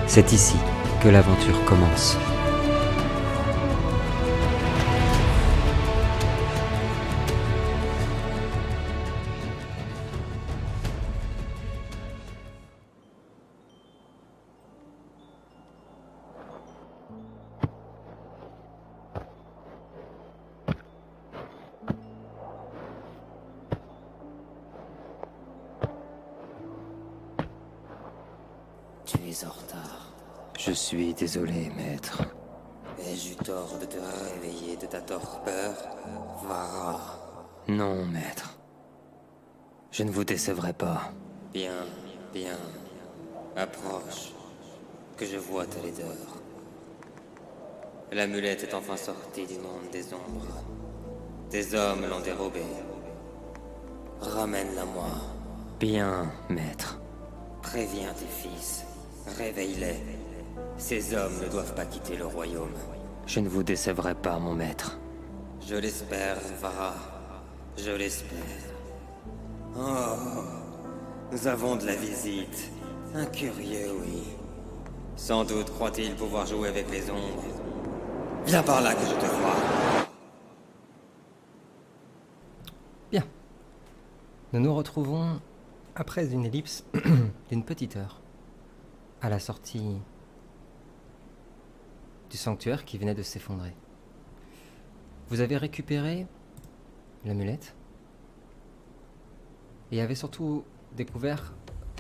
C'est ici que l'aventure commence. Tu es en retard. Je suis désolé, maître. Ai-je eu tort de te réveiller de ta torpeur, Vara? Non, maître. Je ne vous décevrai pas. Bien, bien. Approche, que je vois ta laideur. L'amulette est enfin sortie du monde des ombres. Tes hommes l'ont dérobée. Ramène-la moi. Bien, maître. Préviens tes fils. Réveille-les. Ces hommes ne doivent pas quitter le royaume. Je ne vous décevrai pas, mon maître. Je l'espère, Vara. Je l'espère. Oh, nous avons de la visite. Un curieux, oui. Sans doute croit-il pouvoir jouer avec les ombres. Viens par là que je te vois. Bien. Nous nous retrouvons après une ellipse d'une petite heure à la sortie du sanctuaire qui venait de s'effondrer. Vous avez récupéré l'amulette et avez surtout découvert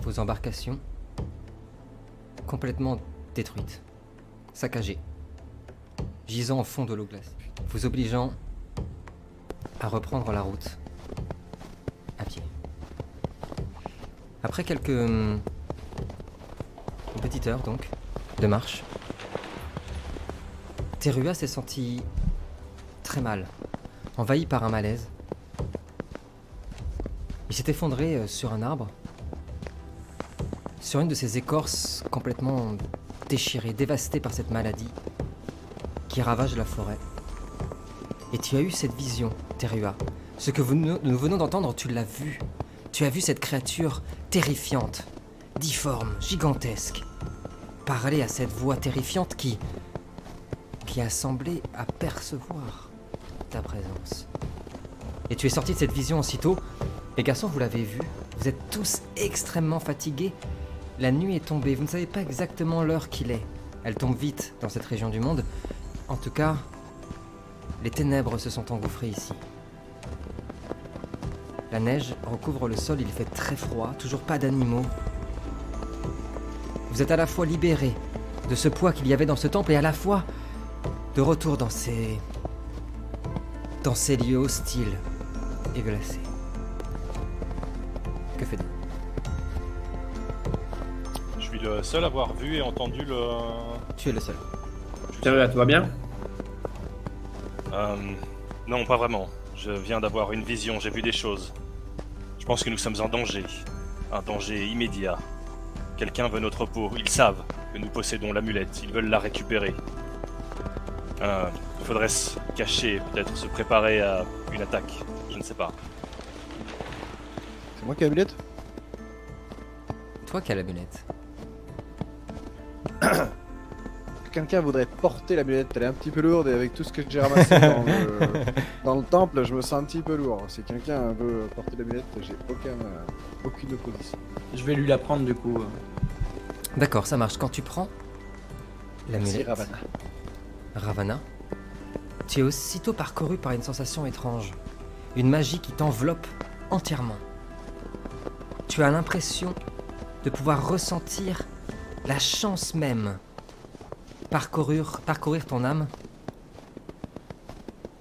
vos embarcations complètement détruites, saccagées, gisant au fond de l'eau glacée, vous obligeant à reprendre la route à pied. Après une petite heure donc de marche, Terua s'est senti très mal, envahi par un malaise. Il s'est effondré sur un arbre, sur une de ses écorces complètement déchirées, dévastées par cette maladie qui ravage la forêt. Et tu as eu cette vision, Terua. Ce que nous venons d'entendre, tu l'as vu. Tu as vu cette créature terrifiante, difforme, gigantesque, parler à cette voix terrifiante qui a semblé apercevoir ta présence. Et tu es sorti de cette vision aussitôt. Les garçons, vous l'avez vu, vous êtes tous extrêmement fatigués. La nuit est tombée, vous ne savez pas exactement l'heure qu'il est. Elle tombe vite dans cette région du monde. En tout cas, les ténèbres se sont engouffrées ici. La neige recouvre le sol, il fait très froid, toujours pas d'animaux. Vous êtes à la fois libérés de ce poids qu'il y avait dans ce temple et à la fois de retour dans ces lieux hostiles et glacés. Que faites-vous? Je suis le seul à avoir vu et entendu le... Tu es le seul. Terua, tout va bien? Non, pas vraiment. Je viens d'avoir une vision, j'ai vu des choses. Je pense que nous sommes en danger. Un danger immédiat. Quelqu'un veut notre peau. Ils savent que nous possédons l'amulette. Ils veulent la récupérer. Il faudrait se cacher, peut-être se préparer à une attaque. Je ne sais pas. C'est moi qui ai l'amulette? Toi qui as l'amulette. Quelqu'un voudrait porter l'amulette, elle est un petit peu lourde et avec tout ce que j'ai ramassé dans le temple, je me sens un petit peu lourd. Si quelqu'un veut porter l'amulette, j'ai aucune opposition. Je vais lui la prendre du coup. D'accord, ça marche. Quand tu prends Merci l'amulette, Ravana. Ravana, tu es aussitôt parcouru par une sensation étrange. Une magie qui t'enveloppe entièrement. Tu as l'impression de pouvoir ressentir la chance même. Parcourir ton âme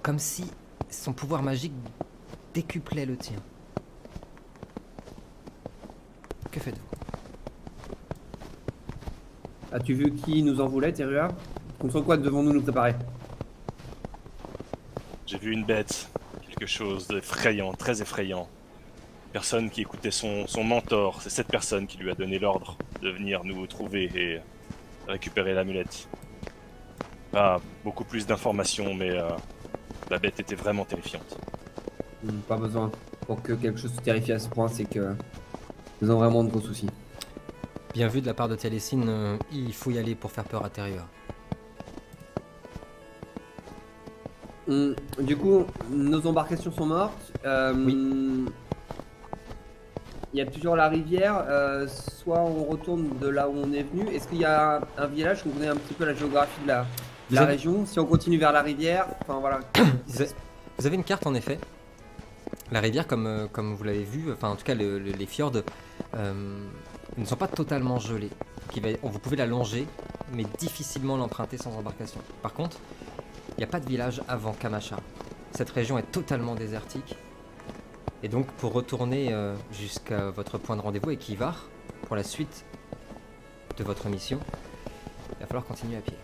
comme si son pouvoir magique décuplait le tien. Que faites-vous? As-tu vu qui nous en voulait, Terua? Contre quoi devons-nous nous préparer? J'ai vu une bête. Quelque chose d'effrayant, très effrayant. Personne qui écoutait son mentor. C'est cette personne qui lui a donné l'ordre de venir nous trouver et récupérer l'amulette. Pas beaucoup plus d'informations, mais la bête était vraiment terrifiante. Pas besoin. Pour que quelque chose te terrifie à ce point, c'est que nous avons vraiment de gros soucis. Bien vu de la part de Télécine, il faut y aller pour faire peur à Terua. Du coup, nos embarcations sont mortes. Oui. Il y a toujours la rivière. Soit on retourne de là où on est venu. Est-ce qu'il y a un village? On connaît un petit peu la géographie de la Vous avez- région. Si on continue vers la rivière, enfin voilà. Vous avez une carte en effet. La rivière, comme vous l'avez vu, enfin en tout cas les fjords ne sont pas totalement gelés. Vous pouvez la longer, mais difficilement l'emprunter sans embarcation. Par contre, il n'y a pas de village avant Kamacha. Cette région est totalement désertique. Et donc pour retourner jusqu'à votre point de rendez-vous, Ekivar, pour la suite de votre mission, il va falloir continuer à pied.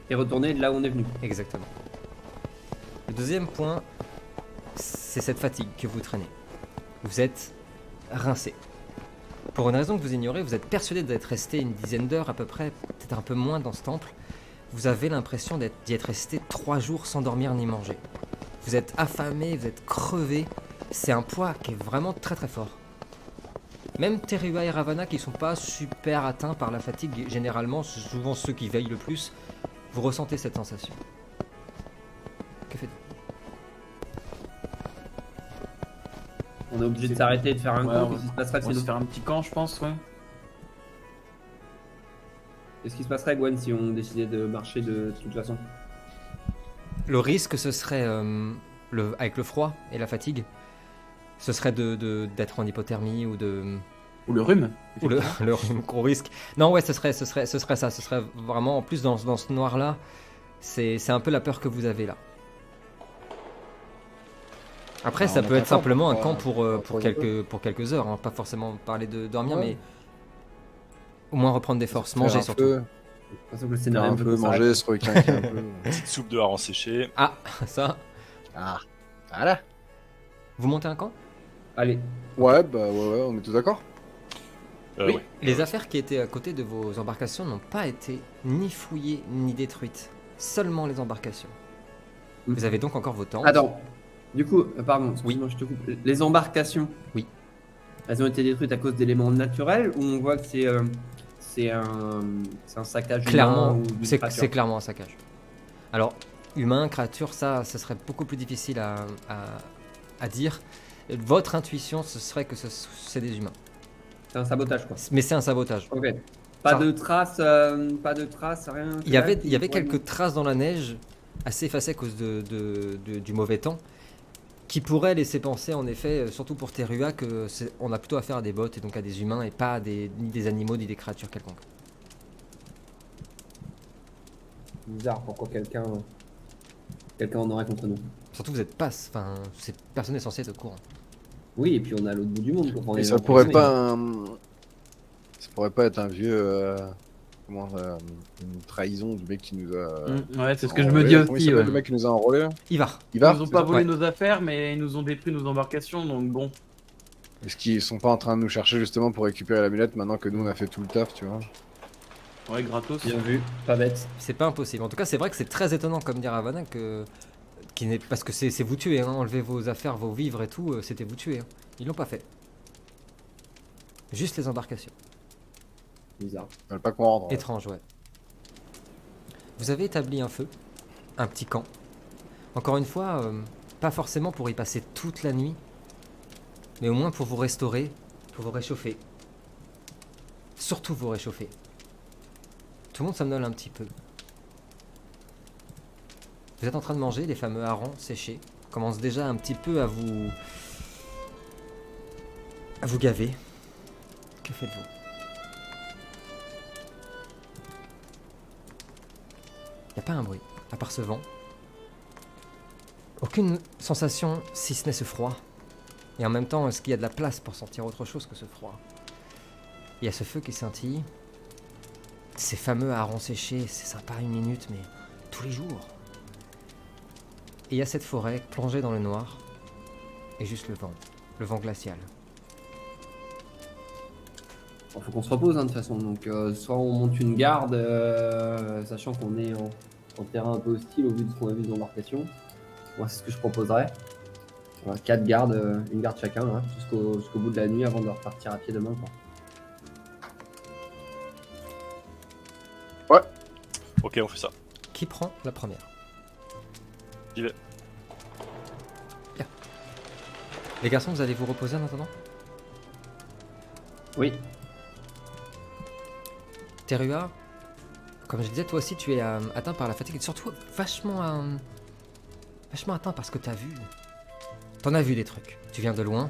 Et retourner de là où on est venu. Exactement. Le deuxième point, c'est cette fatigue que vous traînez. Vous êtes rincé. Pour une raison que vous ignorez, vous êtes persuadé d'être resté une dizaine d'heures à peu près, peut-être un peu moins dans ce temple. Vous avez l'impression d'y être resté 3 jours sans dormir ni manger. Vous êtes affamé, vous êtes crevé. C'est un poids qui est vraiment très très fort. Même Terua et Ravana, qui sont pas super atteints par la fatigue, généralement, c'est souvent ceux qui veillent le plus, vous ressentez cette sensation. Que faites-vous? On est obligé de s'arrêter et de faire un Ouais, camp. on Qu'est-ce qui se passerait On va se si faire un petit camp, je pense, ouais. Qu'est-ce qui se passerait, Gwen, si on décidait de marcher de toute façon? Le risque, ce serait, avec le froid et la fatigue, ce serait d'être en hypothermie ou de... Ou le rhume. Ou le gros risque. Non, ouais, ce serait ça. Ce serait vraiment, en plus, dans ce noir-là, c'est un peu la peur que vous avez là. Après, Alors, ça on peut a être qu'un camp simplement un camp pour pour quelques heures, hein. Pas forcément parler de dormir, Ouais. mais au moins reprendre des forces, manger Faire un surtout. peu, De toute façon, le faire scénario un veut peu, qu'on s'arrête. manger, se requinquer un peu. Petite soupe de hareng séché. Ah, ça. Ah, voilà. Vous montez un camp? Allez, Ouais, bah ouais, on est tous d'accord. Oui. Ouais. Les affaires qui étaient à côté de vos embarcations n'ont pas été ni fouillées ni détruites. Seulement les embarcations. Mhm. Vous avez donc encore vos tentes. attends. Du coup, pardon, excuse-moi, je te coupe. Les embarcations, Oui. elles ont été détruites à cause d'éléments naturels ou on voit que c'est un saccage Clairement, humain ou d'une c'est créature? clairement un saccage. Alors, humain, créature, ça serait beaucoup plus difficile à dire. Votre intuition, ce serait que c'est des humains. C'est un sabotage, quoi. Mais c'est un sabotage. Ok. Pas Ça- de traces, rien. Il y avait quelques traces dans la neige, assez effacées à cause du mauvais temps, qui pourraient laisser penser, en effet, surtout pour Terua, on a plutôt affaire à des bots et donc à des humains et pas ni des animaux ni des créatures quelconques. Bizarre, pourquoi quelqu'un en aurait contre nous. Surtout vous êtes pas, enfin, personne n'est censé être au courant. Oui, et puis on est à l'autre bout du monde. Quoi. On Et est ça dans- pourrait pas être un vieux. Une trahison du mec qui nous a. Ouais, c'est ce que je me enrôlé. dis Comment il aussi. s'appelle, Ouais. le mec qui nous a enrôlé. Ivar. Il Ils va. nous ont pas volé Ouais. nos affaires, mais ils nous ont détruit nos embarcations, donc bon. Est-ce qu'ils sont pas en train de nous chercher justement pour récupérer l'amulette maintenant que nous on a fait tout le taf, tu vois? Ouais, gratos. Bien vu, pas bête. C'est pas impossible. En tout cas, c'est vrai que c'est très étonnant, comme dit Ravana, parce que c'est vous tuer, hein. Enlever vos affaires, vos vivres et tout, c'était vous tuer. Hein. Ils l'ont pas fait. Juste les embarcations. Bizarre. Ils veulent pas qu'on rentre. Ouais. Étrange, ouais. Vous avez établi un feu, un petit camp. Encore une fois, pas forcément pour y passer toute la nuit, mais au moins pour vous restaurer, pour vous réchauffer. Surtout vous réchauffer. Tout le monde somnole un petit peu. Vous êtes en train de manger les fameux harengs séchés. Commence déjà un petit peu à vous gaver. Que faites-vous? Il n'y a pas un bruit, à part ce vent. Aucune sensation, si ce n'est ce froid. Et en même temps, est-ce qu'il y a de la place pour sentir autre chose que ce froid? Il y a ce feu qui scintille. Ces fameux harengs séchés, c'est sympa une minute, mais tous les jours. Et il y a cette forêt plongée dans le noir. Et juste le vent glacial. Bon, faut qu'on se repose, hein, de toute façon. Donc, soit on monte une garde, sachant qu'on est en terrain un peu hostile au vu de ce qu'on a vu des embarcations. Moi, c'est ce que je proposerais. Voilà, 4 gardes, une garde chacun, hein, jusqu'au bout de la nuit avant de repartir à pied demain. Quoi. Ok, on fait ça. Qui prend la première? J'y vais. Bien. Les garçons, vous allez vous reposer en attendant? Oui. Terua, comme je disais, toi aussi tu es atteint par la fatigue et surtout vachement atteint par ce que t'as vu. T'en as vu des trucs, tu viens de loin.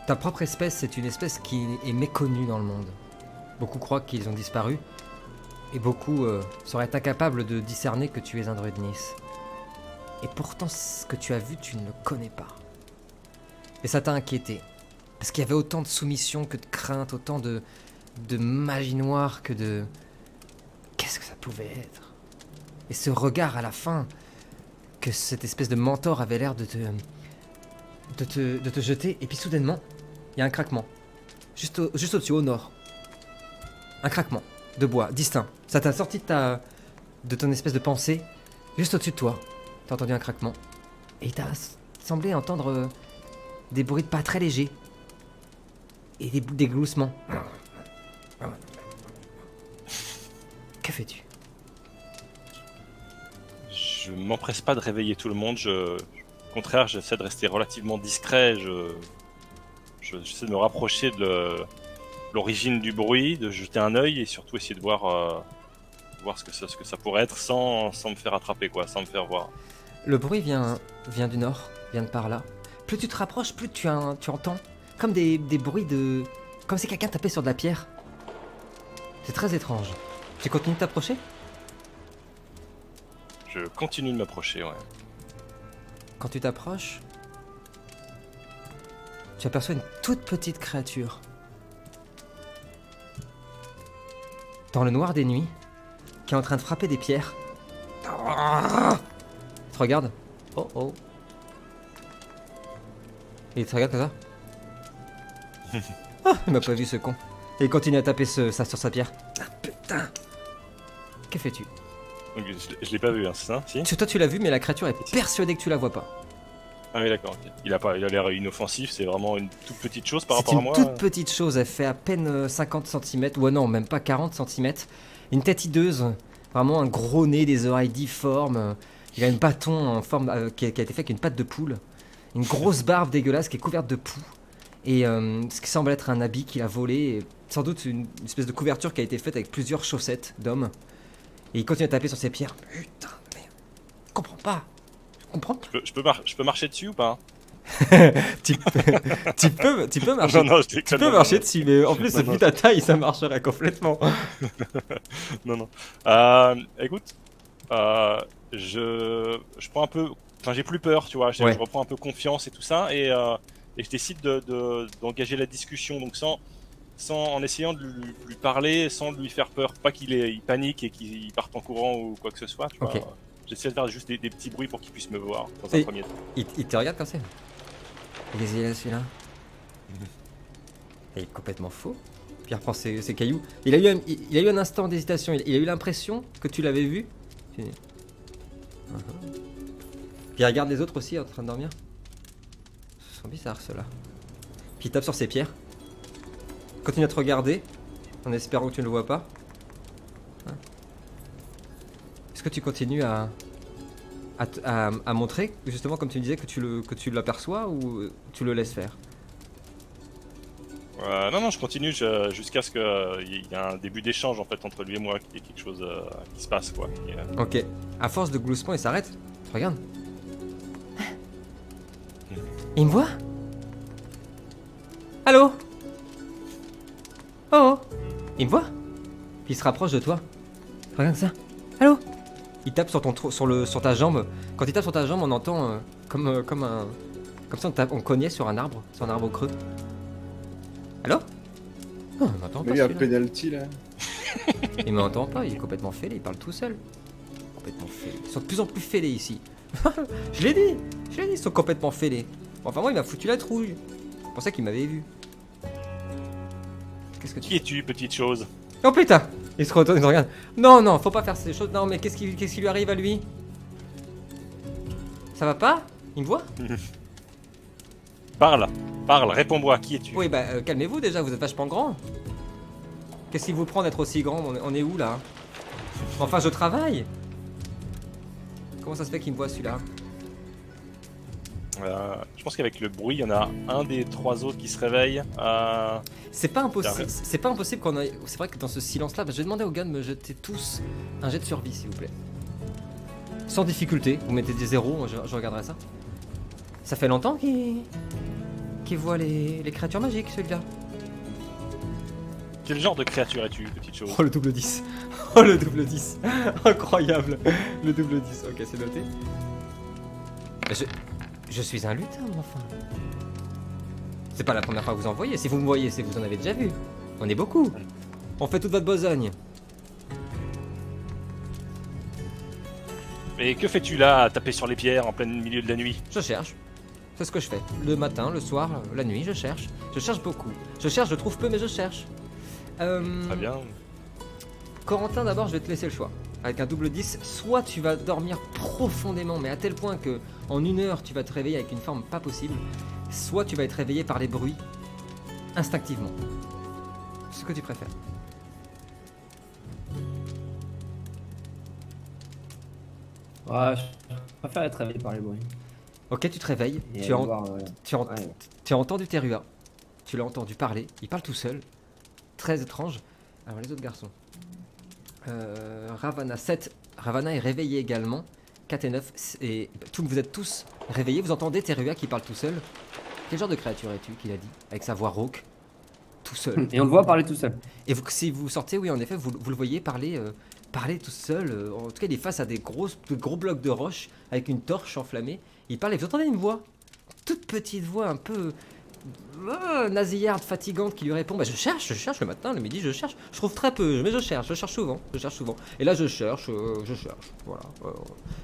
Ta propre espèce, c'est une espèce qui est méconnue dans le monde. Beaucoup croient qu'ils ont disparu et beaucoup seraient incapables de discerner que tu es un druide Nis. Et pourtant, ce que tu as vu, tu ne le connais pas. Et ça t'a inquiété. Parce qu'il y avait autant de soumission que de crainte, autant de magie noire que de... Qu'est-ce que ça pouvait être? Et ce regard à la fin, que cette espèce de mentor avait l'air de te jeter, et puis soudainement, il y a un craquement. Juste au-dessus, au nord. Un craquement de bois, distinct. Ça t'a sorti de ton espèce de pensée, juste au-dessus de toi. T'as entendu un craquement. Et t'as semblé entendre des bruits de pas très légers. Et des gloussements. Que fais-tu? Je m'empresse pas de réveiller tout le monde. Au contraire, j'essaie de rester relativement discret. J'essaie de me rapprocher de l'origine du bruit, de jeter un œil et surtout essayer de voir ce que ça pourrait être sans me faire attraper, quoi, sans me faire voir. Le bruit vient du nord, vient de par là. Plus tu te rapproches, plus tu entends comme des bruits de... Comme si quelqu'un tapait sur de la pierre. C'est très étrange. Tu continues de t'approcher? Je continue de m'approcher, ouais. Quand tu t'approches, tu aperçois une toute petite créature. Dans le noir des nuits, qui est en train de frapper des pierres. Tu te regardes. Oh oh. Et il te regarde comme ça. Ah, il m'a pas vu ce con. Et il continue à taper ça sur sa pierre. Ah putain. Que fais-tu? Donc, je l'ai pas vu, hein, c'est ça? Si? Toi tu l'as vu, mais la créature est persuadée que tu la vois pas. Ah oui, d'accord. Ok. Il a l'air inoffensif, c'est vraiment une toute petite chose par C'est rapport à une moi. toute petite chose, elle fait à peine 50 cm, ou non, même pas 40 cm. Une tête hideuse, vraiment un gros nez, des oreilles difformes. Il a une bâton en forme qui a été fait avec une patte de poule. Une grosse barbe dégueulasse qui est couverte de poux. Et ce qui semble être un habit qu'il a volé, et sans doute une espèce de couverture qui a été faite avec plusieurs chaussettes d'homme. Et il continue à taper sur ses pierres. Putain de merde. Je comprends pas. Je comprends. Je peux marcher dessus ou pas? tu peux marcher. Non, je déconne, Tu peux non, marcher non. dessus, mais en plus, vu ta taille, ça marcherait complètement. Non. Écoute, je prends un peu... Enfin, j'ai plus peur, tu vois. Je reprends un peu confiance et tout ça. Et je décide d'engager la discussion. Donc en essayant de lui parler, sans lui faire peur. Pas qu'il panique et qu'il parte en courant ou quoi que ce soit, tu vois. Ok. J'essaie de faire juste des petits bruits pour qu'il puisse me voir dans un Et- premier temps. Il te regarde comme ça. Il est là, celui-là. Et il est complètement faux. Puis il reprend ses cailloux. Il a eu un instant d'hésitation. Il a eu l'impression que tu l'avais vu. Puis il regarde les autres aussi en train de dormir. Ce sont bizarres ceux-là. Puis il tape sur ses pierres. Continue à te regarder en espérant que tu ne le vois pas. Hein? Est-ce que tu continues à montrer, justement, comme tu me disais, que tu l'aperçois ou tu le laisses faire? Non, je continue jusqu'à ce qu'il y ait un début d'échange en fait entre lui et moi, qu'il y ait quelque chose qui se passe, quoi. Ok. À force de gloussement, il s'arrête. Regarde. Il me voit? Allô? Oh! Il me voit? Puis il se rapproche de toi. Regarde ça. Allô? Il tape sur ta jambe. Quand il tape sur ta jambe, on entend comme si on cognait sur un arbre creux. Allô? Oh, on m'entend pas. Mais il y a un celui-là. penalty là. Il m'entend pas, il est complètement fêlé, il parle tout seul. Complètement fêlé. Ils sont de plus en plus fêlés ici. Je l'ai dit, ils sont complètement fêlés. Bon, enfin moi il m'a foutu la trouille. C'est pour ça qu'il m'avait vu. Qu'est-ce que tu Qui es-tu, petite chose? Oh putain! Il se retourne, il se regarde. Non, faut pas faire ces choses. Non, mais qu'est-ce qui lui arrive à lui? Ça va pas? Il me voit? Parle, réponds-moi, qui es-tu? Oui, bah calmez-vous déjà, vous êtes vachement grand. Qu'est-ce qu'il vous prend d'être aussi grand? On est où là? Enfin, je travaille. Comment ça se fait qu'il me voit celui-là? Je pense qu'avec le bruit, il y en a un des 3 autres qui se réveille. C'est pas impossible. Carré. C'est pas impossible qu'on ait. C'est vrai que dans ce silence-là, bah, je vais demander aux gars de me jeter tous un jet de survie, s'il vous plaît. Sans difficulté. Vous mettez des zéros, je regarderai ça. Ça fait longtemps qu'il voit les créatures magiques, celui-là. Quel genre de créature es-tu, petite chose? Oh, le double 10. Oh, le double 10. Incroyable. Le double 10. Ok, c'est noté. Je suis un lutin, enfin. C'est pas la première fois que vous en voyez. Si vous me voyez, c'est que vous en avez déjà vu. On est beaucoup. On fait toute votre besogne. Mais que fais-tu là, à taper sur les pierres en plein milieu de la nuit? Je cherche. C'est ce que je fais. Le matin, le soir, la nuit, je cherche. Je cherche beaucoup. Je cherche, je trouve peu, mais je cherche. Très bien. Corentin, d'abord, je vais te laisser le choix. Avec un double 10, soit tu vas dormir profondément, mais à tel point que en 1 heure, tu vas te réveiller avec une forme pas possible, soit tu vas être réveillé par les bruits instinctivement. Ce que tu préfères. Ouais, je préfère être réveillé par les bruits. Ok, tu te réveilles, Et tu as, voir, tu, as, ouais. tu as entendu Terua, tu l'as entendu parler, il parle tout seul, très étrange. Alors les autres garçons. Ravana 7, Ravana est réveillé également, 4 et 9, et vous êtes tous réveillés, vous entendez Terua qui parle tout seul. Quel genre de créature es-tu qu'il a dit, avec sa voix rauque, tout seul. Et on le voit parler tout seul. Et vous, si vous sortez, oui en effet, vous le voyez parler, parler tout seul, en tout cas il est face à de gros blocs de roche, avec une torche enflammée, il parle et vous entendez une voix, toute petite voix un peu nasillarde, fatigante qui lui répond, bah je cherche le matin, le midi je cherche, je trouve très peu, mais je cherche souvent, et là je cherche, voilà.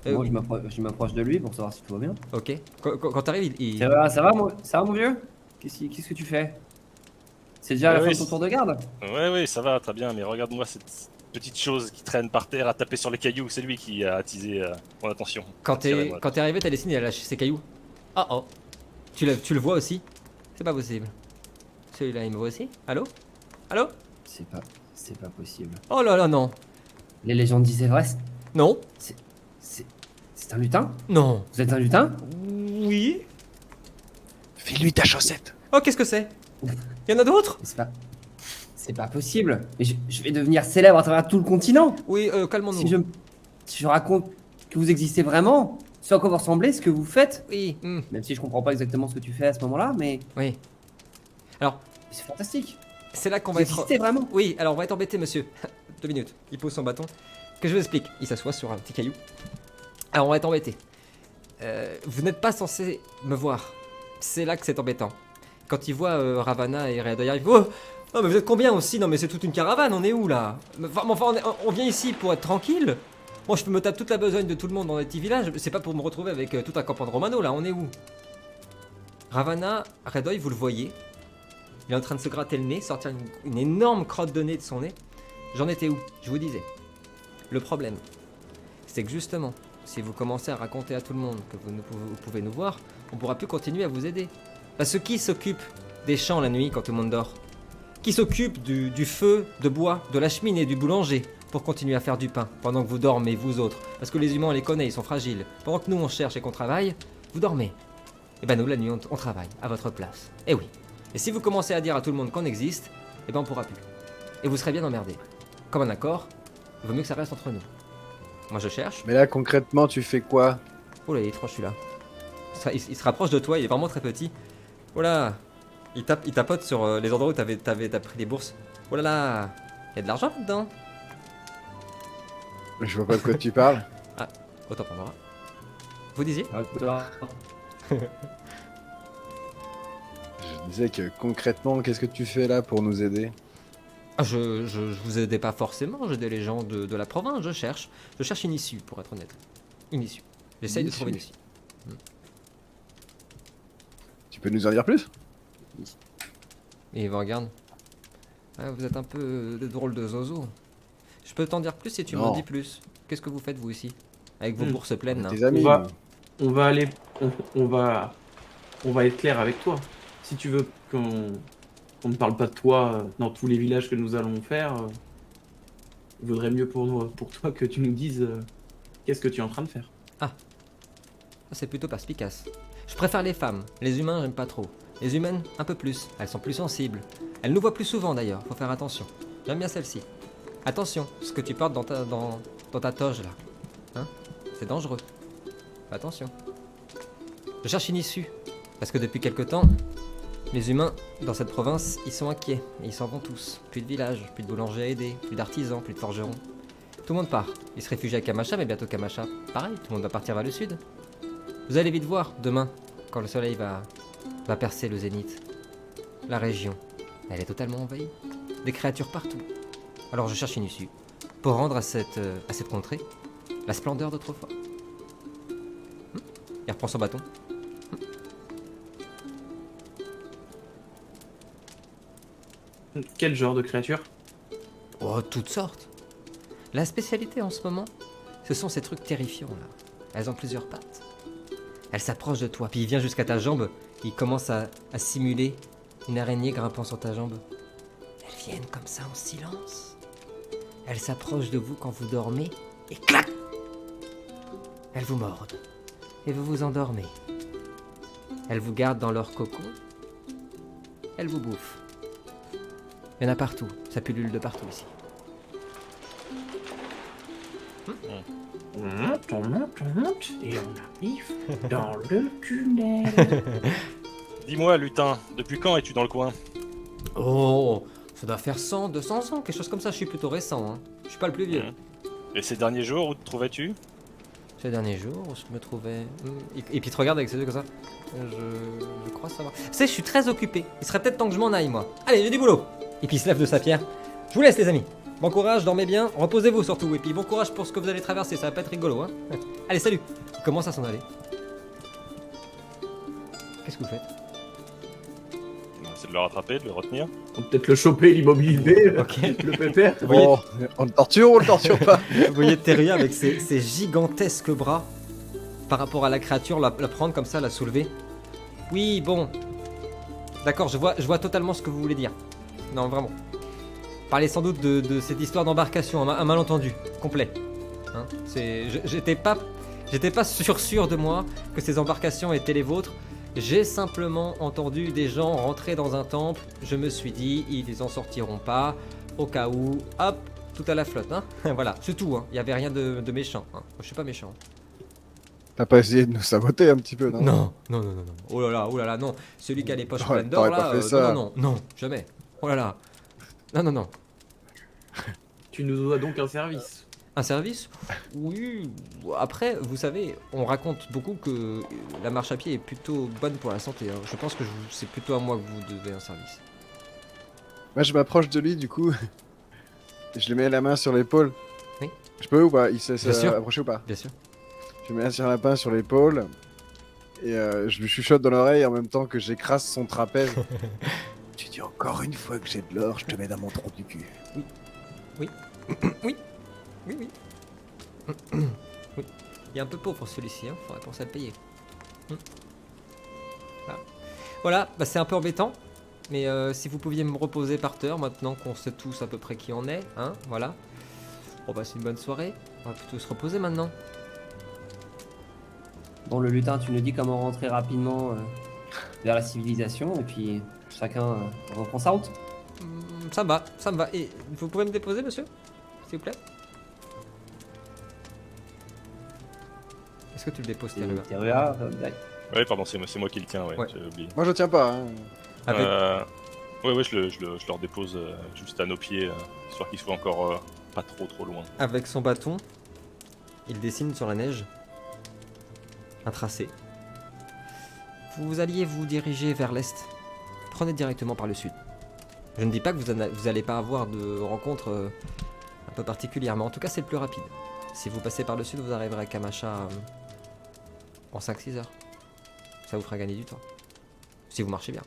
Moi, je m'approche de lui pour savoir si tout va bien. Ok, quand t'arrives, Ça va, mon vieux? Qu'est-ce que tu fais? C'est déjà la fin de ton tour de garde? Ouais, ça va, très bien, mais regarde-moi cette petite chose qui traîne par terre à taper sur les cailloux, c'est lui qui a attisé mon attention. Quand t'es Tirez-moi. arrivé, t'as dessiné, il a lâché ses cailloux. Oh, tu le vois aussi? C'est pas possible. Celui-là, il me voit aussi? Allô? C'est pas possible. Oh là là, non. Les légendes disaient vrai? Non. C'est un lutin? Non. Vous êtes un lutin? Oui. File-lui ta chaussette. Oh, qu'est-ce que c'est? Il y en a d'autres? Mais c'est pas possible. Mais je vais devenir célèbre à travers tout le continent. Oui, calmons-nous. Si je raconte que vous existez vraiment, ce à quoi vous ressemblez, ce que vous faites, Oui, même si je comprends pas exactement ce que tu fais à ce moment-là, mais oui. Alors, c'est fantastique. c'est là qu'on Vous va être... existez vraiment. Oui, alors on va être embêté, monsieur. 2 minutes. Il pose son bâton. Que je vous explique. Il s'assoit sur un petit caillou. Alors, on va être embêté. Vous n'êtes pas censé me voir. C'est là que c'est embêtant. Quand il voit Ravana et Readoy arriver, oh non mais vous êtes combien aussi? Non mais c'est toute une caravane, on est où là? Enfin, on vient ici pour être tranquille. Moi je me tape toute la besogne de tout le monde dans les petits villages. C'est pas pour me retrouver avec tout un campement de Romano là, on est où? Ravana, Readoy, vous le voyez. Il est en train de se gratter le nez, sortir une énorme crotte de nez de son nez. J'en étais où? Je vous disais. Le problème, c'est que justement, si vous commencez à raconter à tout le monde que vous pouvez nous voir, on pourra plus continuer à vous aider. Parce que qui s'occupe des champs la nuit quand tout le monde dort? Qui s'occupe du feu, de bois, de la cheminée, du boulanger pour continuer à faire du pain pendant que vous dormez, vous autres? Parce que les humains, on les connaît, ils sont fragiles. Pendant que nous, on cherche et qu'on travaille, vous dormez. Et ben nous, la nuit, on travaille à votre place. Et oui. Et si vous commencez à dire à tout le monde qu'on existe, et ben on pourra plus. Et vous serez bien emmerdés. Comme un accord, il vaut mieux que ça reste entre nous. Moi, je cherche. Mais là, concrètement, tu fais quoi? Oh là, il est étrange celui-là. Il se rapproche de toi, il est vraiment très petit. Oh là, il tapote sur les endroits où t'as pris des bourses. Oh là là, il y a de l'argent là-dedans. Je vois pas de quoi tu parles. Autant pour moi. Vous disiez? Je disais que concrètement, qu'est-ce que tu fais là pour nous aider? Je vous aidais pas forcément, j'aidais les gens de la province, je cherche une issue pour être honnête. Une issue. J'essaye de trouver une issue. Tu peux nous en dire plus? Et il me regarde. Ah, vous êtes un peu des drôles de zozo. Je peux t'en dire plus si tu m'en dis plus. Qu'est-ce que vous faites vous ici? Avec vos bourses pleines là. Tes amis. On va aller, on va être clair avec toi. Si tu veux qu'on ne parle pas de toi dans tous les villages que nous allons faire, Il vaudrait mieux pour toi que tu nous dises qu'est-ce que tu es en train de faire. C'est plutôt perspicace. Je préfère les femmes. Les humains, j'aime pas trop. Les humaines, un peu plus. Elles sont plus sensibles. Elles nous voient plus souvent d'ailleurs, faut faire attention. J'aime bien celle-ci. Attention, ce que tu portes dans ta toge là. Hein? C'est dangereux. Fais attention. Je cherche une issue. Parce que depuis quelque temps, les humains dans cette province, ils sont inquiets. Et ils s'en vont tous. Plus de villages, plus de boulangers à aider, plus d'artisans, plus de forgerons. Tout le monde part. Ils se réfugient à Kamacha, mais bientôt Kamacha, pareil, tout le monde va partir vers le sud. Vous allez vite voir, demain, quand le soleil va percer le zénith. La région, elle est totalement envahie. Des créatures partout. Alors je cherche une issue. Pour rendre à cette contrée la splendeur d'autrefois. Il reprend son bâton. Quel genre de créature? Oh, toutes sortes. La spécialité en ce moment, ce sont ces trucs terrifiants là. Elles ont plusieurs pattes. Elles s'approchent de toi, puis il vient jusqu'à ta jambe. Il commence à simuler une araignée grimpant sur ta jambe. Elles viennent comme ça en silence. Elles s'approchent de vous quand vous dormez et clac! Elles vous mordent. Et vous vous endormez. Elles vous gardent dans leur cocon. Elles vous bouffent. Il y en a partout. Ça pullule de partout ici. On monte, et on arrive dans le tunnel. Dis-moi, lutin, depuis quand es-tu dans le coin? Oh, ça doit faire 100, 200 ans, quelque chose comme ça. Je suis plutôt récent. Hein. Je suis pas le plus vieux. Et ces derniers jours, où te trouvais-tu? Ces derniers jours, je me trouvais... Et puis tu regardes avec ses yeux comme ça. Je crois savoir. Tu sais, je suis très occupé. Il serait peut-être temps que je m'en aille, moi. Allez, j'ai du boulot. Et puis il se lève de sa pierre. Je vous laisse, les amis. Bon courage, dormez bien, reposez-vous surtout. Et puis bon courage pour ce que vous allez traverser, ça va pas être rigolo, hein. Allez, salut. Il commence à s'en aller. Qu'est-ce que vous faites? C'est de le rattraper, de le retenir. On peut peut-être le choper, l'immobiliser, Ok. le pépère. Vous voyez, Bon, on le torture ou on le torture pas? vous voyez Teruya avec ses gigantesques bras par rapport à la créature, la prendre comme ça, la soulever. Oui, bon. D'accord, je vois totalement ce que vous voulez dire. Non, vraiment. Parlez sans doute de cette histoire d'embarcation, un malentendu complet. Hein, j'étais pas sûr de moi que ces embarcations étaient les vôtres. J'ai simplement entendu des gens rentrer dans un temple. Je me suis dit, ils en sortiront pas. Au cas où, hop, tout à la flotte. Hein. Voilà, c'est tout. Hein. Il y avait rien de méchant. Hein. Je suis pas méchant. T'as pas essayé de nous saboter un petit peu, non? Non. Oh là là, non. Celui qui a les poches Ouais, pleines d'or, t'aurais là. pas fait ça. Non, jamais. Oh là là. Non. Tu nous dois donc un service. Un service? Oui. Après, vous savez, on raconte beaucoup que la marche à pied est plutôt bonne pour la santé. Hein. Je pense que c'est plutôt à moi que vous devez un service. Moi, je m'approche de lui, du coup. Et je lui mets la main sur l'épaule. Oui. Je peux ou pas? Il sait Bien sûr. s'approcher ou pas? Bien sûr. Je mets la main sur l'épaule. Et je lui chuchote dans l'oreille en même temps que j'écrase son trapèze. Tu dis encore une fois que j'ai de l'or, je te mets dans mon trou du cul. Oui. Oui. Il est un peu pauvre celui-ci, hein. Faudrait penser à le payer. Voilà, bah, c'est un peu embêtant. Mais si vous pouviez me reposer par terre maintenant qu'on sait tous à peu près qui on est, hein, voilà. Bon bah c'est une bonne soirée. On va plutôt se reposer maintenant. Bon, le lutin, tu nous dis comment rentrer rapidement vers la civilisation, et puis chacun reprend sa route. Ça me va. Et vous pouvez me déposer, monsieur? S'il vous plaît? Est-ce que tu le déposes, Teruya? Teruya, Ouais, pardon, c'est moi qui le tiens, ouais, Ouais. j'ai oublié. Moi, je tiens pas. Hein. Avec... Ouais, je leur dépose juste à nos pieds, histoire qu'ils soient encore pas trop loin. Avec son bâton, il dessine sur la neige un tracé. Vous alliez vous diriger vers l'est. Prenez directement par le sud. Je ne dis pas que vous allez pas avoir de rencontres un peu particulières, mais en tout cas c'est le plus rapide. Si vous passez par le sud, vous arriverez à Kamacha en 5-6 heures. Ça vous fera gagner du temps. Si vous marchez bien.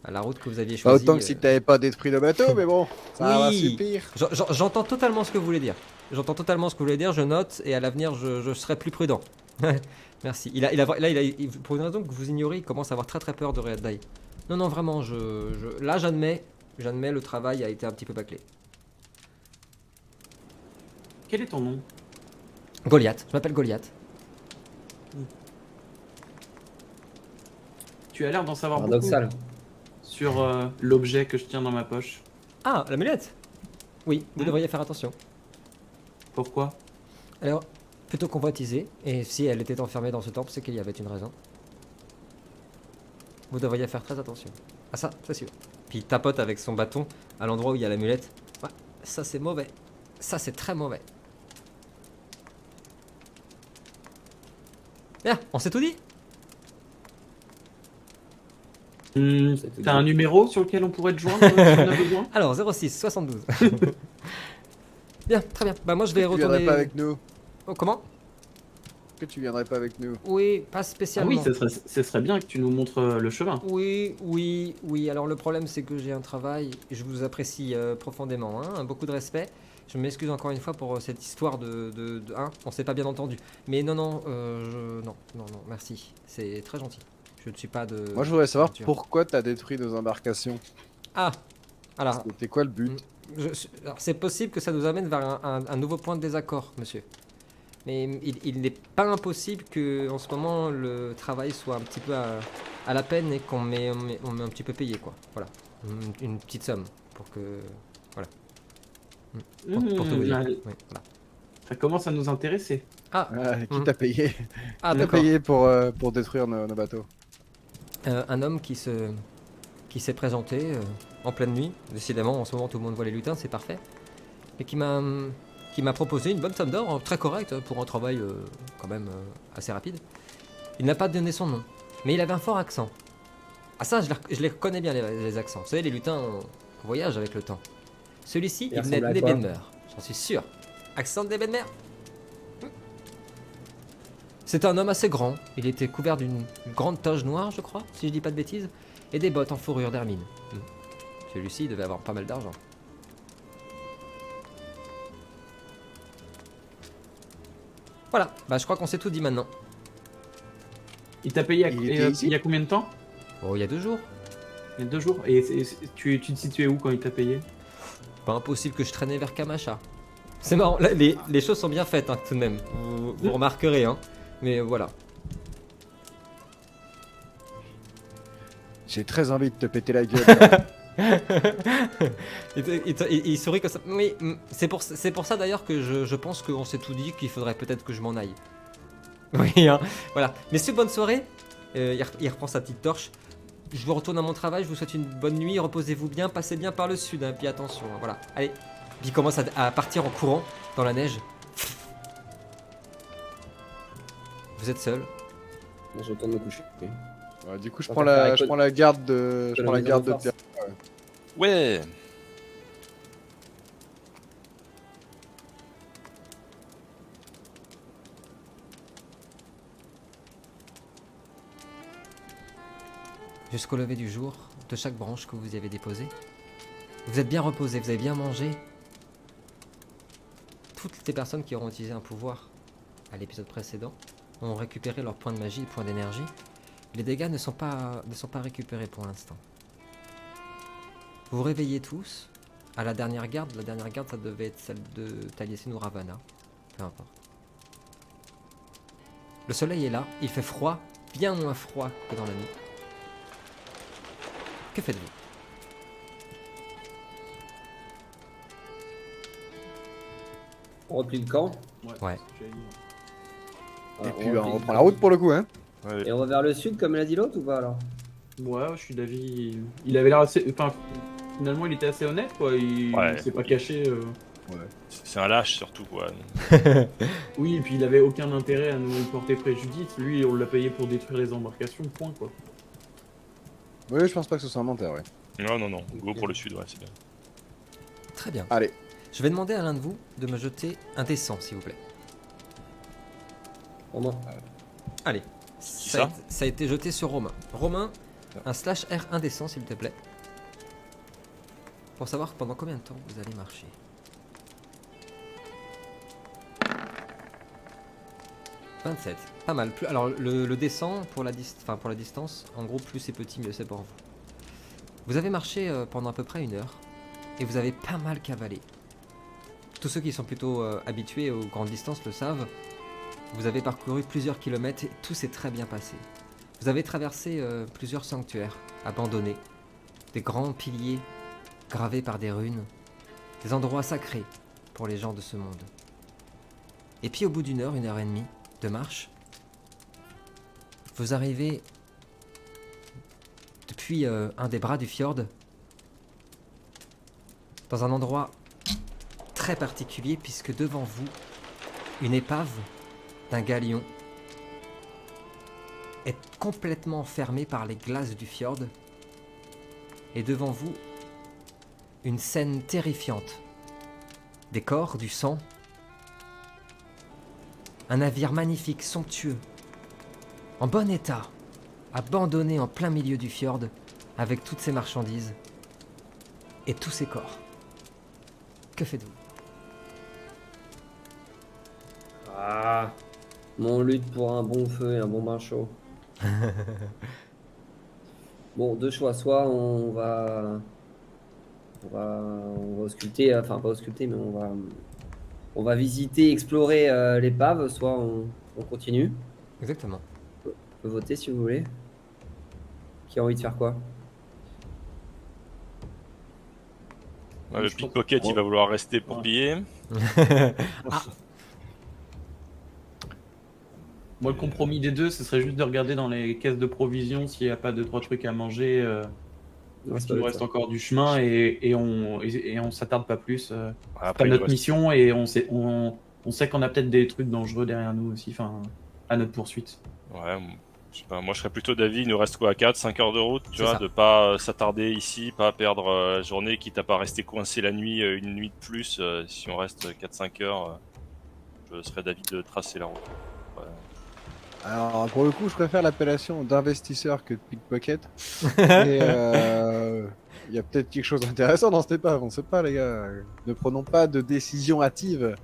À la route que vous aviez Pas choisie. autant que si t'avais pas d'esprit de bateau, mais bon, ça va Oui. suffire. J'entends totalement ce que vous voulez dire. Je note et à l'avenir je serai plus prudent. Merci. Pour une raison que vous ignorez, il commence à avoir très peur de Red Dye. Non, vraiment, là j'admets le travail a été un petit peu bâclé. Quel est ton nom? Goliath, je m'appelle Goliath. Tu as l'air d'en savoir Paradoxal. beaucoup sur l'objet que je tiens dans ma poche. Ah, l'amulette. Oui, vous Hmm. devriez faire attention. Pourquoi? Alors, plutôt convoitisée, et si elle était enfermée dans ce temple, c'est qu'il y avait une raison. Vous devriez faire très attention. Ah ça, c'est sûr. Puis il tapote avec son bâton à l'endroit où il y a l'amulette. Ouais, ça c'est mauvais. Ça c'est très mauvais. Bien, on s'est tout dit. C'est tout T'as dit. un numéro sur lequel on pourrait te joindre si on a besoin? Alors, 06 72. Bien, très bien. Bah moi je vais Tu viendrais retourner... pas avec nous? Oh, comment? Que tu viendrais pas avec nous? Oui, pas Ah spécialement. oui, ce serait bien que tu nous montres le chemin. Oui. Alors le problème c'est que j'ai un travail, et je vous apprécie profondément, hein, beaucoup de respect. Je m'excuse encore une fois pour cette histoire hein, on s'est pas bien entendu. Mais non, non, non, merci. C'est très gentil. Je ne suis pas de... Moi je voudrais savoir aventure. pourquoi t'as détruit nos embarcations. Ah, alors, C'était quoi le but? alors, c'est possible que ça nous amène vers un nouveau point de désaccord, monsieur. Mais il n'est pas impossible que en ce moment le travail soit un petit peu à la peine et qu'on met un petit peu payé, quoi. Voilà, une petite somme pour que voilà. Pour tout vous dire. Là, Oui, voilà. ça commence à nous intéresser. Ah, Qui t'a payé? ah Qui t'a d'accord. payé pour détruire nos bateaux? Un homme qui s'est présenté en pleine nuit. Décidément, en ce moment tout le monde voit les lutins, c'est parfait. Et qui m'a proposé une bonne somme d'or, très correcte pour un travail quand même assez rapide. Il n'a pas donné son nom, mais il avait un fort accent. Ah ça, je les reconnais bien les accents. Vous savez, les lutins voyagent avec le temps. Celui-ci, il venait ressemble à quoi d'Ebenmer, j'en suis sûr. Accent d'Ebenmer. C'était un homme assez grand. Il était couvert d'une grande toge noire, je crois, si je dis pas de bêtises, et des bottes en fourrure d'hermine. Celui-ci il devait avoir pas mal d'argent. Voilà, bah je crois qu'on s'est tout dit maintenant. Il t'a payé Il était ici il y a combien de temps? Oh, il y a 2 jours. Il y a 2 jours. Et tu te situais où quand il t'a payé? Pas impossible que je traînais vers Kamacha. C'est marrant, là, les choses sont bien faites hein, tout de même. Vous remarquerez, hein. Mais voilà. J'ai très envie de te péter la gueule. Il sourit comme ça. Oui, c'est pour ça d'ailleurs que je pense qu'on s'est tout dit qu'il faudrait peut-être que je m'en aille. Oui, hein, voilà. Messieurs, bonne soirée. Il reprend sa petite torche. Je vous retourne à mon travail, je vous souhaite une bonne nuit, reposez-vous bien, passez bien par le sud, hein, puis attention, hein, voilà. Allez, puis il commence à partir en courant dans la neige. Vous êtes seul. Je retourne me coucher. Ouais, du coup, je On prends va faire la, la je prends la garde de, je prends la garde de Pierre. Ouais. Jusqu'au lever du jour, de chaque branche que vous y avez déposée. Vous êtes bien reposé, vous avez bien mangé. Toutes les personnes qui auront utilisé un pouvoir à l'épisode précédent ont récupéré leurs points de magie et points d'énergie. Les dégâts ne sont pas récupérés pour l'instant. Vous vous réveillez tous à la dernière garde. La dernière garde, ça devait être celle de Taliesin ou Ravana. Peu importe. Le soleil est là, il fait froid, bien moins froid que dans la nuit. Que faites-vous? On replie le camp. Ouais. Et Ah, puis, replie on le reprend la camp. route pour le coup, hein. Ouais. Et on va vers le sud comme l'a dit l'autre ou pas alors? Ouais, je suis d'avis. Il avait l'air assez. Enfin, finalement, il était assez honnête, quoi. Il Ouais. s'est pas caché. C'est un lâche surtout quoi. Oui, et puis il avait aucun intérêt à nous porter préjudice. Lui, on l'a payé pour détruire les embarcations, point, quoi. Oui, je pense pas que ce soit un menteur, ouais. Non, go pour le sud, ouais, c'est bien. Très bien. Allez. Je vais demander à l'un de vous de me jeter un dessin, s'il vous plaît. Romain. Allez. ça Ça a été jeté sur Romain. Romain, un /R indécent, s'il te plaît. Pour savoir pendant combien de temps vous allez marcher. « 27. Pas mal. Plus, alors, le descend pour la distance, en gros, plus c'est petit, mieux c'est pour vous. Vous avez marché pendant à peu près 1 heure. Et vous avez pas mal cavalé. tous ceux qui sont plutôt habitués aux grandes distances le savent. Vous avez parcouru plusieurs kilomètres et tout s'est très bien passé. Vous avez traversé plusieurs sanctuaires abandonnés, des grands piliers gravés par des runes, des endroits sacrés pour les gens de ce monde. Et puis au bout d'une heure et demie de marche, vous arrivez depuis un des bras du fjord dans un endroit très particulier puisque devant vous, une épave d'un galion est complètement fermée par les glaces du fjord et devant vous, une scène terrifiante. Des corps, du sang, un navire magnifique, somptueux, en bon état, abandonné en plein milieu du fjord avec toutes ses marchandises et tous ses corps. Que faites-vous? Ah, on lutte pour un bon feu et un bon bain chaud. Bon, deux choix. Soit on va ausculter, enfin pas ausculter, mais on va visiter, explorer l'épave. Soit on continue. Exactement. On peut voter si vous voulez. Qui a envie de faire quoi? Ouais, le pickpocket, il va vouloir rester pour piller. Moi, le compromis des deux, ce serait juste de regarder dans les caisses de provisions s'il n'y a pas 2-3 trucs à manger. Parce qu'il nous reste encore du chemin et on s'attarde pas plus. C'est Après, pas il notre reste- mission et on sait qu'on a peut-être des trucs dangereux derrière nous aussi, enfin, à notre poursuite. Ouais, je sais pas, moi je serais plutôt d'avis, il nous reste quoi, 4-5 heures de route, tu C'est vois, ça. de pas s'attarder ici, pas perdre la journée, quitte à pas rester coincé la nuit, une nuit de plus, si on reste 4-5 heures, je serais d'avis de tracer la route. Ouais. Alors, pour le coup, je préfère l'appellation d'investisseur que de pickpocket. Et il y a peut-être quelque chose d'intéressant dans cette épave, on sait pas, les gars. Ne prenons pas de décision hâtive.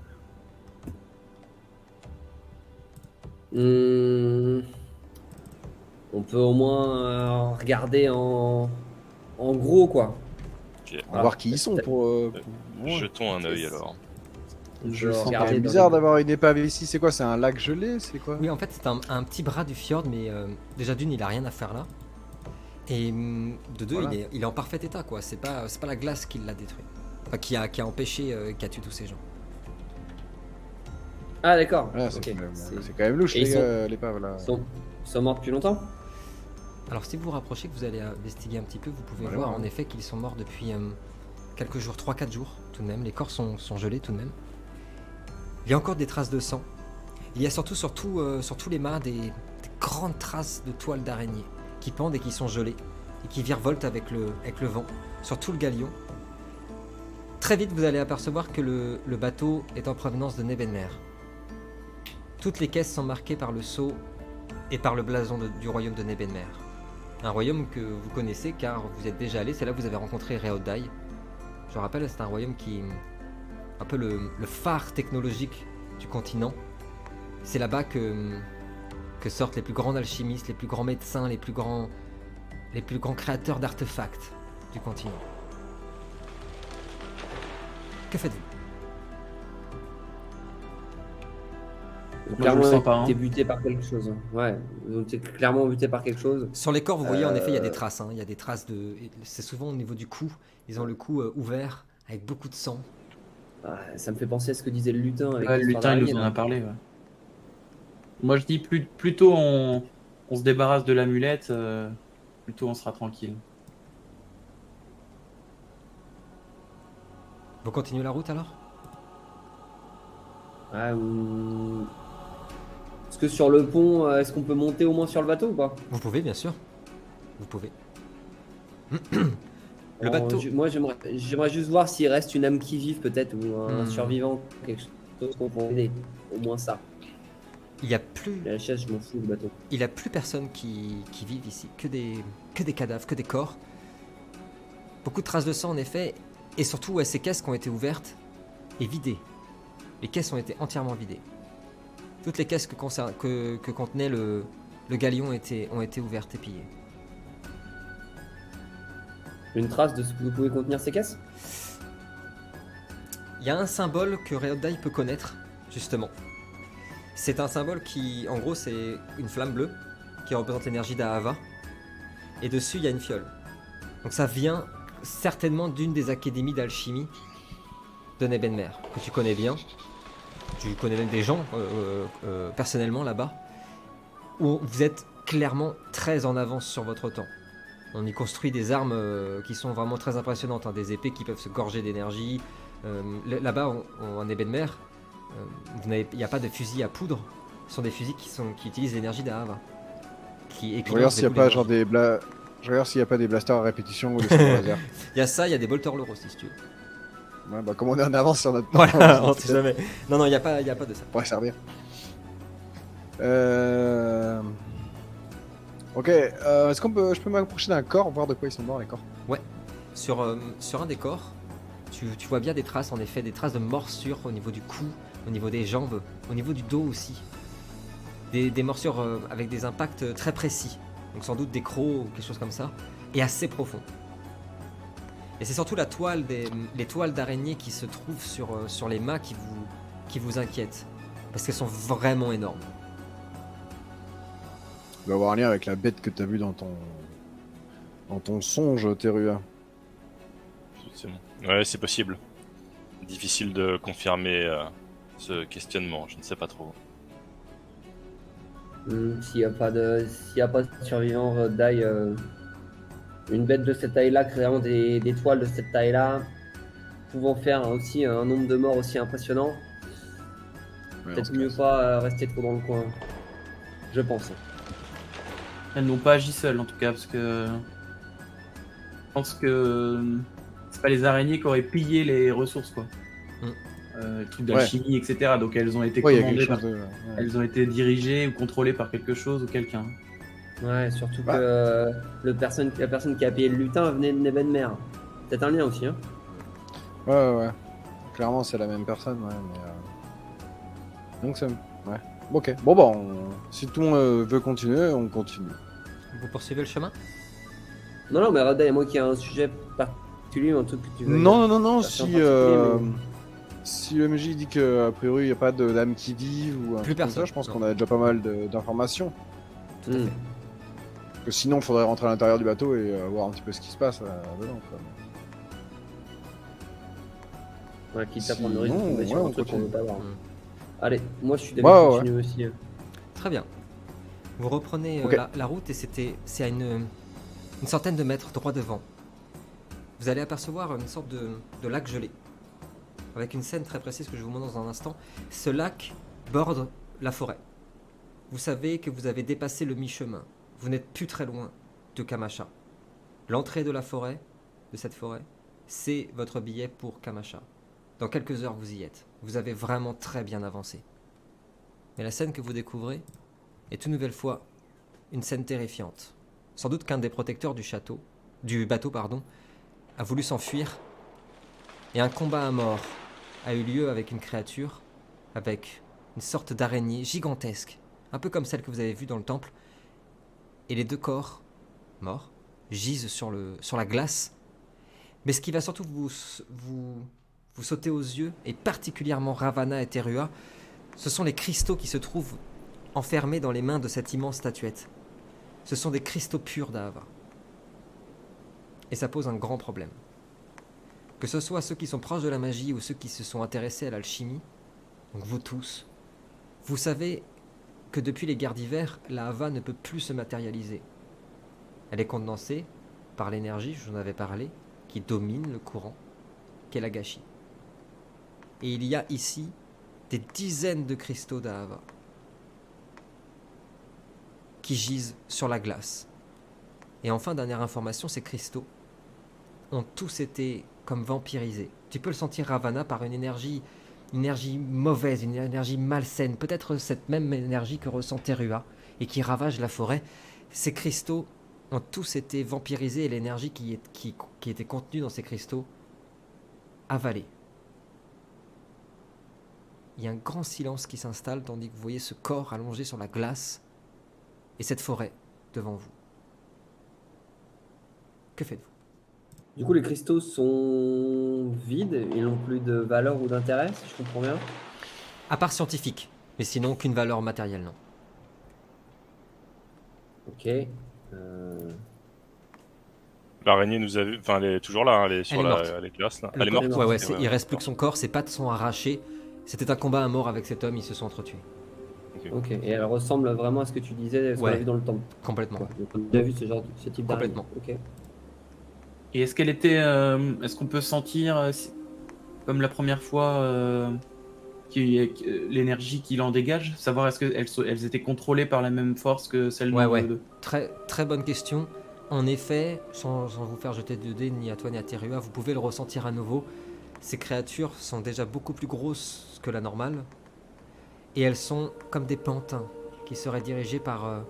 On peut au moins regarder en gros, quoi. Ok. On va voir qui ils sont pour. Ouais. Jetons un œil alors. Je peux sens regarder C'est dans bizarre les- d'avoir une épave ici. C'est quoi? C'est un lac gelé? C'est quoi? Oui, en fait, c'est un petit bras du fjord, mais déjà d'une, il a rien à faire là. Et de deux, Voilà. il est en parfait état, quoi. C'est pas la glace qui l'a détruit. Enfin, qui a empêché, qui a tué tous ces gens. Ah, d'accord. Voilà, c'est Ok. quand même louche, Et les ils gars, l'épave là. Ils sont morts depuis longtemps? Alors, si vous vous rapprochez, que vous allez investiguer un petit peu, vous pouvez Voilà, voir ouais. en effet qu'ils sont morts depuis quelques jours, 3-4 jours tout de même. Les corps sont gelés tout de même. Il y a encore des traces de sang. Il y a surtout sur tous les mâts des grandes traces de toiles d'araignée qui pendent et qui sont gelées et qui virevoltent avec le vent sur tout le galion. Très vite, vous allez apercevoir que le bateau est en provenance de Nebenmer. Toutes les caisses sont marquées par le sceau et par le blason du royaume de Nebenmer. Un royaume que vous connaissez car vous êtes déjà allé, c'est là que vous avez rencontré Reodai. Je rappelle, c'est un royaume qui est un peu le phare technologique du continent. C'est là-bas que sortent les plus grands alchimistes, les plus grands médecins, les plus grands créateurs d'artefacts du continent. Que faites-vous? Donc, Moi, je le clairement, sens pas, hein. t'es buté par quelque chose. Ouais, donc t'es clairement buté par quelque chose. Sur les corps, vous voyez en effet, il y a des traces. Il y a des traces de. C'est souvent au niveau du cou. Ils ont le cou ouvert avec beaucoup de sang. Ah, ça me fait penser à ce que disait le lutin. Avec Ouais, le l'histoire lutin, il d'araignée, nous en là. a parlé. Ouais. Moi, je dis plutôt on se débarrasse de l'amulette, plutôt on sera tranquille. Vous continuez la route alors? Ah, Est-ce que sur le pont, est-ce qu'on peut monter au moins sur le bateau ou pas? Vous pouvez, bien sûr. Vous pouvez. Le Alors, bateau. moi, j'aimerais juste voir s'il reste une âme qui vive, peut-être, ou un Hmm. survivant, quelque chose qu'on peut aider. Au moins ça. Il n'y a plus. La chaise, je m'en fous du bateau. Il n'y a plus personne qui vivent ici, que des cadavres, que des corps. Beaucoup de traces de sang en effet, et surtout ces caisses qui ont été ouvertes et vidées. Les caisses ont été entièrement vidées. Toutes les caisses que contenait le galion ont été ouvertes et pillées. Une trace de ce que vous pouvez contenir ces caisses? Il y a un symbole que Reodai peut connaître, justement. C'est un symbole qui, en gros, c'est une flamme bleue qui représente l'énergie d'Ahava. Et dessus, il y a une fiole. Donc ça vient certainement d'une des académies d'alchimie de Nebenmer, que tu connais bien. Tu connais même des gens personnellement là-bas, où vous êtes clairement très en avance sur votre temps. On y construit des armes qui sont vraiment très impressionnantes, hein, des épées qui peuvent se gorger d'énergie. Là-bas, en Ebenmer, il n'y a pas de fusils à poudre, ce sont des fusils qui utilisent l'énergie d'Ahava. Je regarde s'il n'y a pas genre des Je regarde s'il n'y a pas des blasters à répétition ou des sabres laser. Il y a ça, il y a des bolters loro si tu veux. Ouais, bah comme on est en avance sur notre temps, Voilà, on sait jamais. Non, il n'y a pas de ça. pourrait servir. Ok, est-ce je peux m'approcher d'un corps, voir de quoi ils sont morts les corps? Sur un des corps, tu vois bien des traces, en effet, des traces de morsures au niveau du cou, au niveau des jambes, au niveau du dos aussi. Des morsures avec des impacts très précis. Donc sans doute des crocs ou quelque chose comme ça. Et assez profond. Et c'est surtout les toiles d'araignée qui se trouvent sur les mâts qui vous inquiètent. Parce qu'elles sont vraiment énormes. Il doit avoir un lien avec la bête que t'as vue dans ton songe, Terua. Effectivement. Ouais, c'est possible. Difficile de confirmer ce questionnement, je ne sais pas trop. S'il n'y a pas de survivants d'ail, une bête de cette taille-là créant des toiles de cette taille-là, pouvant faire aussi un nombre de morts aussi impressionnant, Ouais, peut-être mieux pas rester trop dans le coin. Je pense. Elles n'ont pas agi seules en tout cas, parce que je pense que c'est pas les araignées qui auraient pillé les ressources, quoi. Les trucs d'alchimie, etc. Donc elles ont été commandées, elles ont été dirigées ou contrôlées par quelque chose ou quelqu'un. Ouais, surtout que la personne qui a payé le lutin venait de Nebenmer. Peut-être un lien aussi, hein. Ouais. Clairement, c'est la même personne, ouais, mais... Donc c'est... Ouais. Ok. Bon, bah, si tout le monde veut continuer, on continue. Vous poursuivez le chemin? Non, mais Rada et moi qui a un sujet particulier, un truc que tu veux... Non, mais- si le MJ dit qu'a priori il n'y a pas d'âme qui vive ou un Plus truc comme ça, personne, je pense non. qu'on a déjà pas mal d'informations. Tout à fait. Parce que sinon, il faudrait rentrer à l'intérieur du bateau et voir un petit peu ce qui se passe dedans, quoi. Ouais, quitte à prendre le risque de Sinon, tomber sur ouais, un on truc qu'on continue. veut pas voir. Mm. Allez, moi je suis d'accord, Ouais. continue aussi. Très bien. Vous reprenez Ok. la route et c'est à une centaine de mètres droit devant. Vous allez apercevoir une sorte de lac gelé. Avec une scène très précise que je vous montre dans un instant. Ce lac borde la forêt. Vous savez que vous avez dépassé le mi-chemin. Vous n'êtes plus très loin de Kamacha. L'entrée de cette forêt, c'est votre billet pour Kamacha. Dans quelques heures, vous y êtes. Vous avez vraiment très bien avancé. Mais la scène que vous découvrez est une nouvelle fois une scène terrifiante. Sans doute qu'un des protecteurs du bateau, a voulu s'enfuir et un combat à mort a eu lieu avec une créature, avec une sorte d'araignée gigantesque, un peu comme celle que vous avez vue dans le temple, et les deux corps morts gisent sur la glace. Mais ce qui va surtout vous sauter aux yeux, et particulièrement Ravana et Terua, ce sont les cristaux qui se trouvent enfermés dans les mains de cette immense statuette. Ce sont des cristaux purs d'Ahava. Et ça pose un grand problème. Que ce soit ceux qui sont proches de la magie ou ceux qui se sont intéressés à l'alchimie, donc vous tous, vous savez que depuis les guerres d'hiver, l'Ahava ne peut plus se matérialiser. Elle est condensée par l'énergie, j'en avais parlé, qui domine le courant, qu'est l'Agashi. Et il y a ici des dizaines de cristaux d'Ahava qui gisent sur la glace. Et enfin, dernière information, ces cristaux ont tous été comme vampirisés. Tu peux le sentir, Ravana, par une énergie mauvaise, une énergie malsaine, peut-être cette même énergie que ressent Terua et qui ravage la forêt. Ces cristaux ont tous été vampirisés et l'énergie qui était contenue dans ces cristaux avalée. Il y a un grand silence qui s'installe tandis que vous voyez ce corps allongé sur la glace et cette forêt devant vous. Que faites-vous? Du coup, les cristaux sont vides, ils n'ont plus de valeur ou d'intérêt, si je comprends bien. À part scientifique, mais sinon aucune valeur matérielle, non. Ok. L'araignée nous a vu, enfin elle est toujours là, hein, elle est sur Elle est la morte. les glaces là. Le Elle est corps- morte. Ouais, ouais, Ok, il reste plus que son corps, ses pattes sont arrachées. C'était un combat à mort avec cet homme, ils se sont entretués. Ok. Et elle ressemble vraiment à ce que tu disais, ce qu'on Ouais. a vu dans le temple. Complètement. Quoi. Donc, on a déjà vu ce type d'araignée. Complètement. Ok. Et est-ce qu'elle était. Est-ce qu'on peut sentir, comme la première fois, l'énergie qu'il en dégage? Savoir est-ce qu'elles étaient contrôlées par la même force que celle Ouais, de. ouais. Très, très bonne question. En effet, sans vous faire jeter de dés ni à toi ni à Terua, vous pouvez le ressentir à nouveau. Ces créatures sont déjà beaucoup plus grosses que la normale. Et elles sont comme des pantins qui seraient dirigés par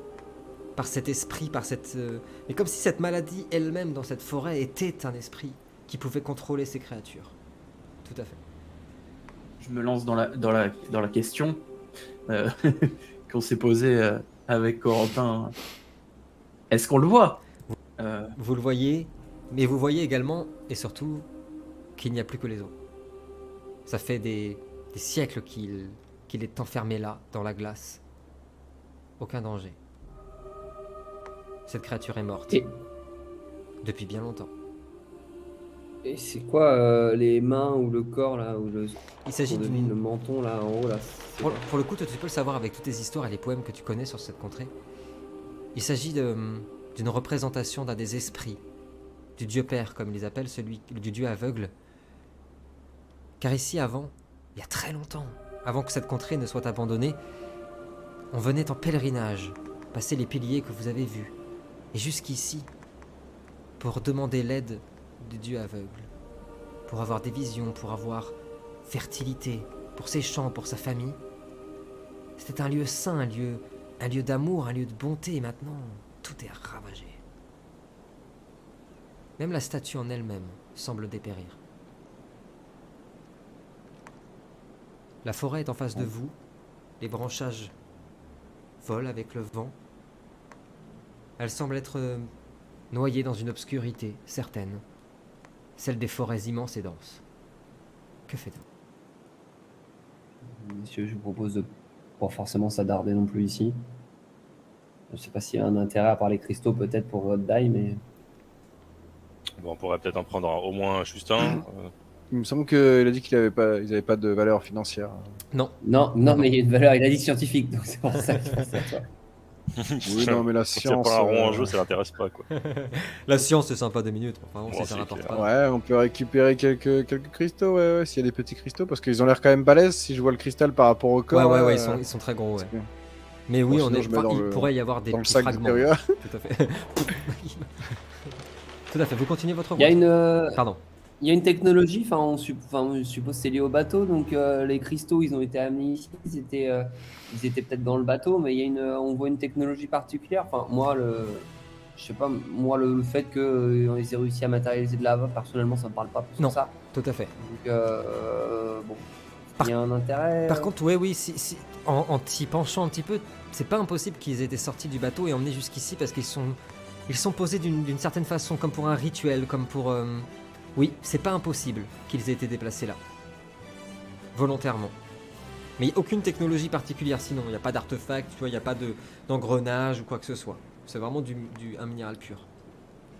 cet esprit, par cette... Mais comme si cette maladie elle-même dans cette forêt était un esprit qui pouvait contrôler ces créatures. Tout à fait. Je me lance dans la question qu'on s'est posée avec Corentin. Est-ce qu'on le voit? Vous le voyez, mais vous voyez également, et surtout, qu'il n'y a plus que les os. Ça fait des siècles qu'il est enfermé là, dans la glace. Aucun danger. Cette créature est morte. Et- Depuis bien longtemps. Et c'est quoi les mains ou le corps là, ou le Il s'agit le d'une... menton là en haut là? c'est quoi Pour le coup, toi, tu peux le savoir avec toutes tes histoires et les poèmes que tu connais sur cette contrée. Il s'agit d'une représentation d'un des esprits, du dieu père, comme ils les appellent, du dieu aveugle. Car ici, avant, il y a très longtemps, avant que cette contrée ne soit abandonnée, on venait en pèlerinage, passer les piliers que vous avez vus, et jusqu'ici, pour demander l'aide du dieu aveugle, pour avoir des visions, pour avoir fertilité, pour ses champs, pour sa famille. C'était un lieu saint, un lieu d'amour, un lieu de bonté, et maintenant, tout est ravagé. Même la statue en elle-même semble dépérir. La forêt est en face de vous, les branchages volent avec le vent. Elle semble être noyée dans une obscurité certaine, celle des forêts immenses et denses. Que faites-vous? Messieurs, je vous propose de pas forcément s'attarder non plus ici. Je sais pas s'il y a un intérêt à part les cristaux peut-être pour votre die, mais Bon, on pourrait peut-être en prendre au moins juste un. Il me semble qu'il a dit qu'ils avaient pas de valeur financière. Non, non, mais il y a une valeur. Il a dit scientifique, donc c'est pour ça que je pense à toi. Oui, non, mais la Si science. pas un rond en jeu, ça l'intéresse pas quoi. la science c'est sympa 2 minutes, enfin, Bon, ça c'est rapporte clair. pas. Ouais, on peut récupérer quelques cristaux, ouais, s'il y a des petits cristaux, parce qu'ils ont l'air quand même balèzes si je vois le cristal par rapport au corps. Ouais, là, ils sont très gros, ouais. c'est bien. Mais oui, Bon, sinon, je mets dans il le- pourrait y avoir des Dans le petits sac de fragments. Terua. Tout à fait. Tout à fait, vous continuez votre Il y a route. Pardon. il y a une technologie. Enfin, je suppose que c'est lié au bateau. Donc les cristaux, ils ont été amenés ici. Ils étaient peut-être dans le bateau, mais on voit une technologie particulière. Enfin, moi, je sais pas. Moi, le fait qu'ils aient réussi à matérialiser de la lave, personnellement, ça me parle pas plus Non. que ça. Tout à fait. Donc bon, il y a un intérêt. Par contre, oui, en t'y penchant un petit peu, c'est pas impossible qu'ils aient été sortis du bateau et emmenés jusqu'ici parce qu'ils sont posés d'une certaine façon, comme pour un rituel, comme pour... Oui, c'est pas impossible qu'ils aient été déplacés là. Volontairement. Mais il n'y a aucune technologie particulière sinon, il n'y a pas d'artefact, tu vois, il n'y a pas d'engrenage ou quoi que ce soit. C'est vraiment un minéral pur.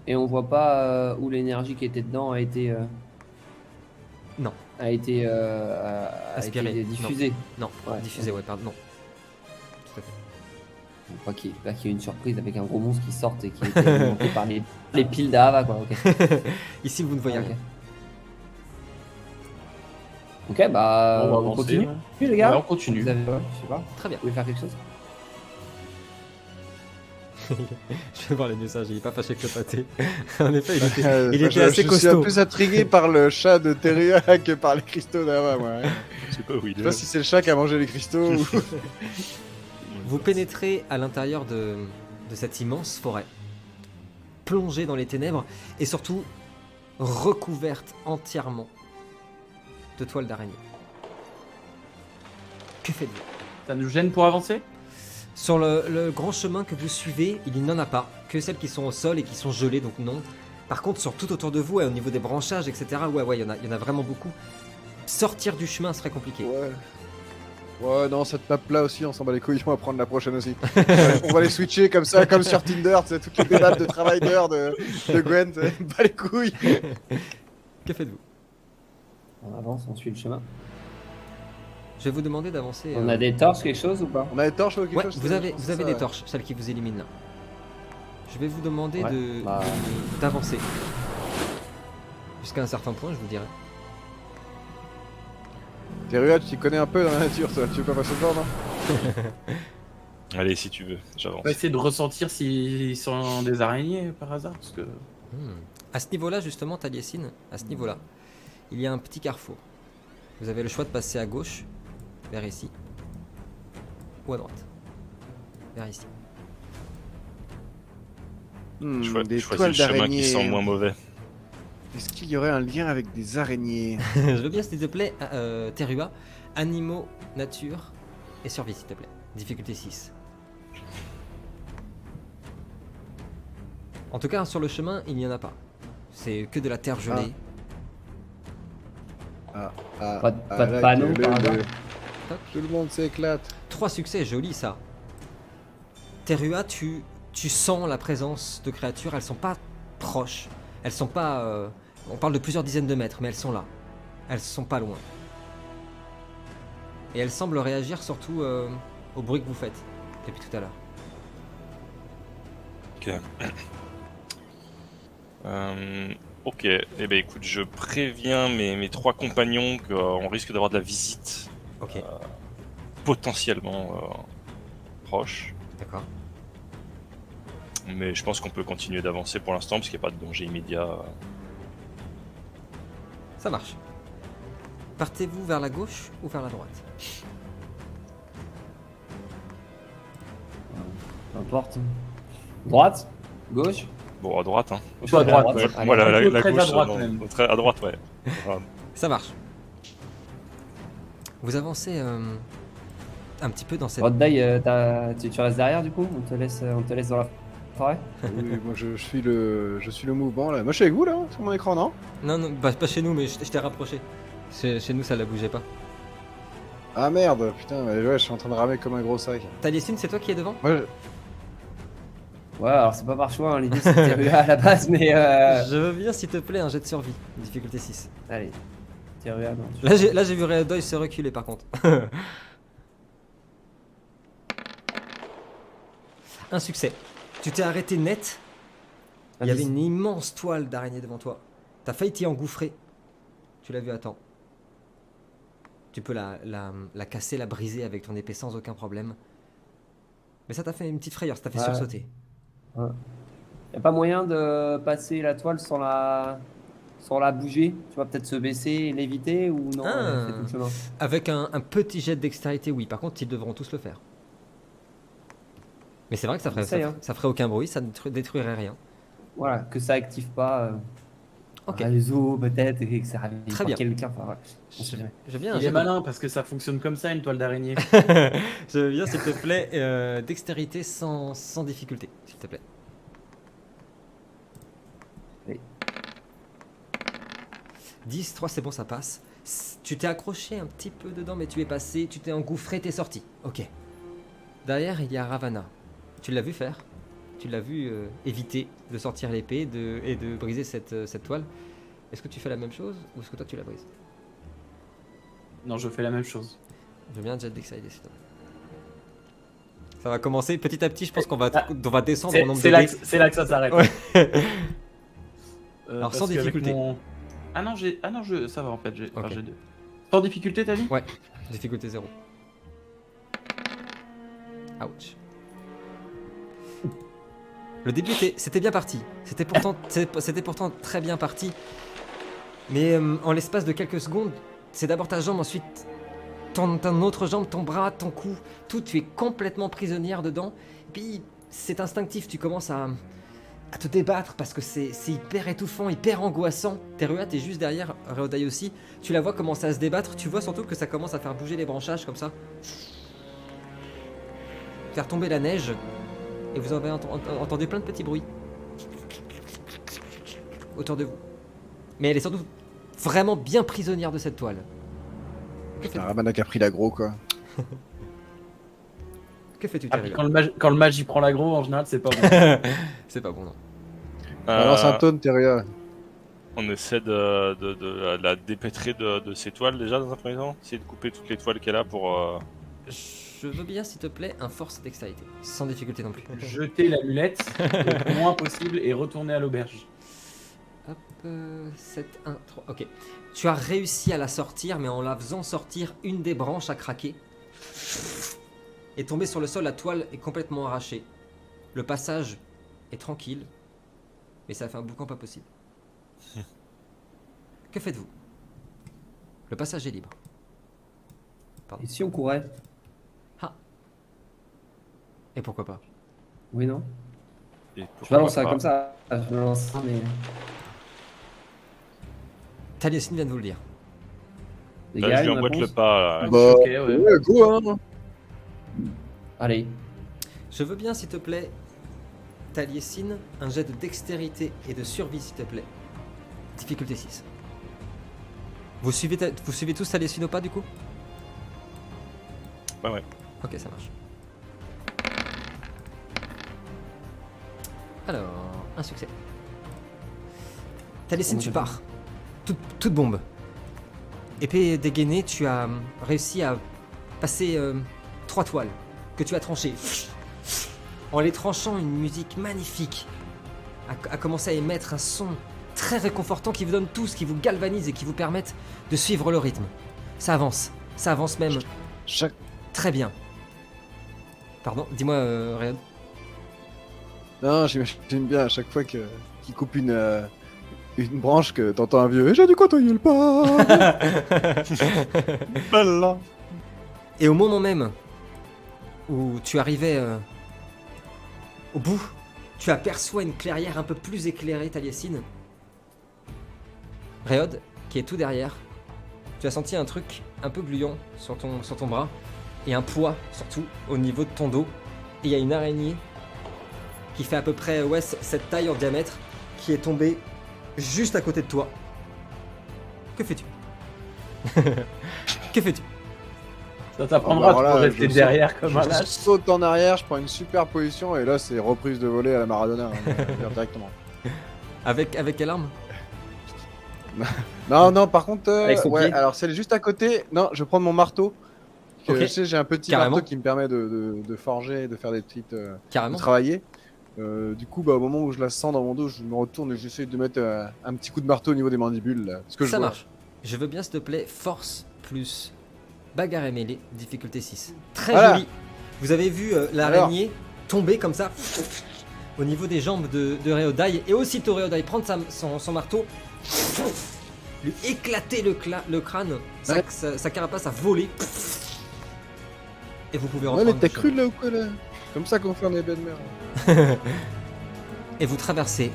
Et on voit pas où l'énergie qui était dedans a été. Non. A été Aspirée, diffusée. Non, Ouais. diffusé, ouais, pardon, non. Tout à fait. Faut pas qu'il y ait une surprise avec un gros monstre qui sorte et qui est alimenté par les piles d'Ava, quoi. Ok. Ici, vous ne voyez Ok. rien. Ok, bah On va on avancer, continue. ouais. Oui, les gars. Ouais, on continue. Vous avez, je sais pas. Très bien. Vous voulez faire quelque chose? Je vais voir les messages, il est pas fâché que le pâté. En effet, il Je était assez suis costaud. plus intrigué par le chat de Terua que par les cristaux d'Ava, moi. hein. Je sais pas où il Je sais est. pas si c'est le chat qui a mangé les cristaux ou... Vous pénétrez à l'intérieur de cette immense forêt, plongée dans les ténèbres et surtout recouverte entièrement de toiles d'araignée. Que faites-vous? Ça nous gêne pour avancer? Sur le grand chemin que vous suivez, il n'en a pas, que celles qui sont au sol et qui sont gelées, donc non. Par contre, sur tout autour de vous, et au niveau des branchages, etc., ouais, il y en a vraiment beaucoup. Sortir du chemin serait compliqué. Ouais. Ouais, non, cette map là aussi, on s'en bat les couilles, on va prendre la prochaine aussi. On va les switcher comme ça, comme sur Tinder, tu sais, toutes les débattes de travail d'heure de Gwen, tu sais, bat les couilles. Que faites-vous? On avance, on suit le chemin. Je vais vous demander d'avancer. On a des torches, quelque chose ou pas? On a des torches ou quelque Ouais, chose vous avez ça, des torches, celles qui vous éliminent là. Je vais vous demander Ouais, bah. d'avancer. Jusqu'à un certain point, je vous dirai. Terua, tu t'y connais un peu dans la nature, toi. Tu veux pas passer devant, non? Allez, si tu veux, j'avance. On va essayer de ressentir s'ils sont des araignées par hasard, parce que... À ce niveau-là, justement, Taliesin, à ce niveau-là, il y a un petit carrefour. Vous avez le choix de passer à gauche, vers ici, ou à droite, vers ici. Des Je choisis toiles le chemin qui d'araignée. sent moins mauvais. Est-ce qu'il y aurait un lien avec des araignées? Je veux bien, s'il te plaît, Terua, animaux, nature et survie, s'il te plaît. Difficulté 6. En tout cas, sur le chemin, il n'y en a pas. C'est que de la terre gelée. Pas de là, panneau, que par hasard. Tout le monde s'éclate. 3 succès, joli ça. Terua, tu sens la présence de créatures, elles sont pas proches. Elles sont pas... on parle de plusieurs dizaines de mètres, mais elles sont là. Elles sont pas loin. Et elles semblent réagir surtout au bruit que vous faites depuis tout à l'heure. Ok. Ok, eh ben écoute, je préviens mes 3 compagnons qu'on risque d'avoir de la visite Ok, potentiellement proche. d'accord. Mais je pense qu'on peut continuer d'avancer pour l'instant parce qu'il n'y a pas de danger immédiat. Ça marche. Partez-vous vers la gauche ou vers la droite? Peu importe. Droite? Gauche? Bon, à droite, hein. Soit à droite, ouais. Allez, Voilà, plutôt la très gauche, à droite non, même. à droite, ouais. Voilà. Ça marche. Vous avancez un petit peu dans cette... Rodday, tu restes derrière du coup? On te laisse dans la forêt? Oui, moi je suis le mouvement là. Moi je suis avec vous là, sur mon écran, non? Non, pas chez nous, mais je t'ai rapproché. Chez nous, ça la bougeait pas. Ah merde, putain, ouais, je suis en train de ramer comme un gros sac. Taliesin, c'est toi qui es devant? Moi, Ouais, alors c'est pas par choix, hein, l'idée c'était Terua à la base, mais Je veux bien, s'il te plaît, un jet de survie. Difficulté 6. allez. Terua, non. Là, j'ai vu Redoy se reculer par contre. Un succès. Tu t'es arrêté net. Il y avait une immense toile d'araignée devant toi. T'as failli t'y engouffrer. Tu l'as vu à temps. Tu peux la casser, la briser avec ton épée sans aucun problème. Mais ça t'a fait une petite frayeur, ça t'a fait Ouais. sursauter. Y'a pas moyen de passer la toile sans la bouger? Tu vas peut-être se baisser et l'éviter ou non? Ah. C'est tout le chemin. Avec un petit jet de dextérité, oui. Par contre, ils devront tous le faire. Mais c'est vrai que ça ferait, Essaye, hein. ça ferait aucun bruit, ça ne détruirait rien. Voilà, que ça active pas Ok. un réseau peut-être et que ça arrive Très par bien. quelqu'un. Enfin, ouais. On sait jamais. Je viens, Il est malin parce que ça fonctionne comme ça, une toile d'araignée. Je viens, s'il te plaît, dextérité sans difficulté, s'il te plaît. Oui. 10, 3, c'est bon, ça passe. Tu t'es accroché un petit peu dedans, mais tu es passé, tu t'es engouffré, t'es sorti. Ok. Derrière, il y a Ravana. Tu l'as vu faire. Tu l'as vu éviter de sortir l'épée et de briser cette toile. Est-ce que tu fais la même chose ou est-ce que toi tu la brises? Non, je fais la même chose. Je veux bien un jet d'excité, s'il te plaît. Ça va commencer petit à petit, je pense qu'on va descendre en nombre de C'est là, dés. c'est là que ça s'arrête. Ouais. Alors sans difficulté. Ah non, ça va en fait, j'ai Ok. j'ai 2. Sans difficulté, t'as dit? Ouais, difficulté 0. Ouch. Le début c'était bien parti. C'était pourtant très bien parti. Mais en l'espace de quelques secondes, c'est d'abord ta jambe, ensuite ton autre jambe, ton bras, ton cou. Tout, tu es complètement prisonnière dedans. Puis c'est instinctif, tu commences à te débattre parce que c'est hyper étouffant, hyper angoissant. Terua, t'es juste derrière, Reodai aussi. Tu la vois commencer à se débattre. Tu vois surtout que ça commence à faire bouger les branchages comme ça. Faire tomber la neige. Et vous avez entendu plein de petits bruits. autour de vous. Mais elle est surtout vraiment bien prisonnière de cette toile. Que Putain, fais-tu, Ramana qui a pris l'aggro, quoi. que fais-tu, Ah, puis Terua? quand le mage il prend l'aggro, en général, c'est pas bon. C'est pas bon, non. Balance un tonne, Teria. On essaie de la dépêtrer de ses toiles déjà dans un premier temps. Essayer de couper toutes les toiles qu'elle a pour. Je veux bien, s'il te plaît, un force dextérité. Sans difficulté non plus. Jeter l'amulette le moins possible et retourner à l'auberge. Hop, 7, 1, 3. Ok. Tu as réussi à la sortir, mais en la faisant sortir, une des branches a craqué. Est tombée sur le sol, la toile est complètement arrachée. Le passage est tranquille, mais ça fait un boucan pas possible. Que faites-vous? Le passage est libre. Et si on courait? Et pourquoi pas? Oui, non? Et Je pourquoi balance ça pas. comme ça. Je balance ça, mais. Taliesin vient de vous le dire. Les Là, gars, je lui une emboîte le réponse pas là. Bah, Ok, ouais. ouais, go, hein. Allez. Je veux bien, s'il te plaît, Taliesin, un jet de dextérité et de survie, s'il te plaît. Difficulté 6. Vous suivez tous Taliesin ou pas, du coup? Ouais. Ok, ça marche. Alors, un succès. Taliesin, tu pars. Toute bombe. Épée dégainée, tu as réussi à passer 3 toiles que tu as tranchées. En les tranchant, une musique magnifique a commencé à émettre un son très réconfortant qui vous donne tout ce qui vous galvanise et qui vous permettent de suivre le rythme. Ça avance même Chaque... très bien. Pardon, dis-moi, Ryan. Non, j'imagine bien à chaque fois qu'il coupe une branche que t'entends un vieux. J'ai dû côtoyer le pas. Voilà. Et au moment même où tu arrivais au bout, tu aperçois une clairière un peu plus éclairée, Taliesin. Réod, qui est tout derrière, tu as senti un truc un peu gluant sur ton bras, et un poids surtout au niveau de ton dos. Et il y a une araignée qui fait à peu près cette taille en diamètre, qui est tombée juste à côté de toi. Que fais-tu? Que fais-tu? Ça t'apprendra Ah bah voilà, de rester je derrière comme un Je lâche. saute en arrière, je prends une super position et là c'est reprise de volée à la Maradona, directement. Avec quelle arme? Non, par contre, Avec son ouais, pied. alors celle juste à côté, non, je vais prendre mon marteau. Ok. Je sais, j'ai un petit Carrément. marteau qui me permet de forger, de faire des petites. De Carrément. travailler. Du coup, au moment où je la sens dans mon dos, je me retourne et j'essaie de mettre un petit coup de marteau au niveau des mandibules. Là, ce que je Ça vois. marche. Je veux bien, s'il te plaît, force plus bagarre et mêlée, difficulté 6. Très Voilà. joli. Vous avez vu l'araignée tomber comme ça au niveau des jambes de Réodaï, et aussitôt Réodaï prendre son marteau, lui éclater le crâne, Ouais. sa carapace a volé. Et vous pouvez Ouais, reprendre. mais t'as le cru là ou quoi là? Comme ça qu'on fait en ébène de mer. Et vous traversez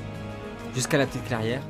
jusqu'à la petite clairière.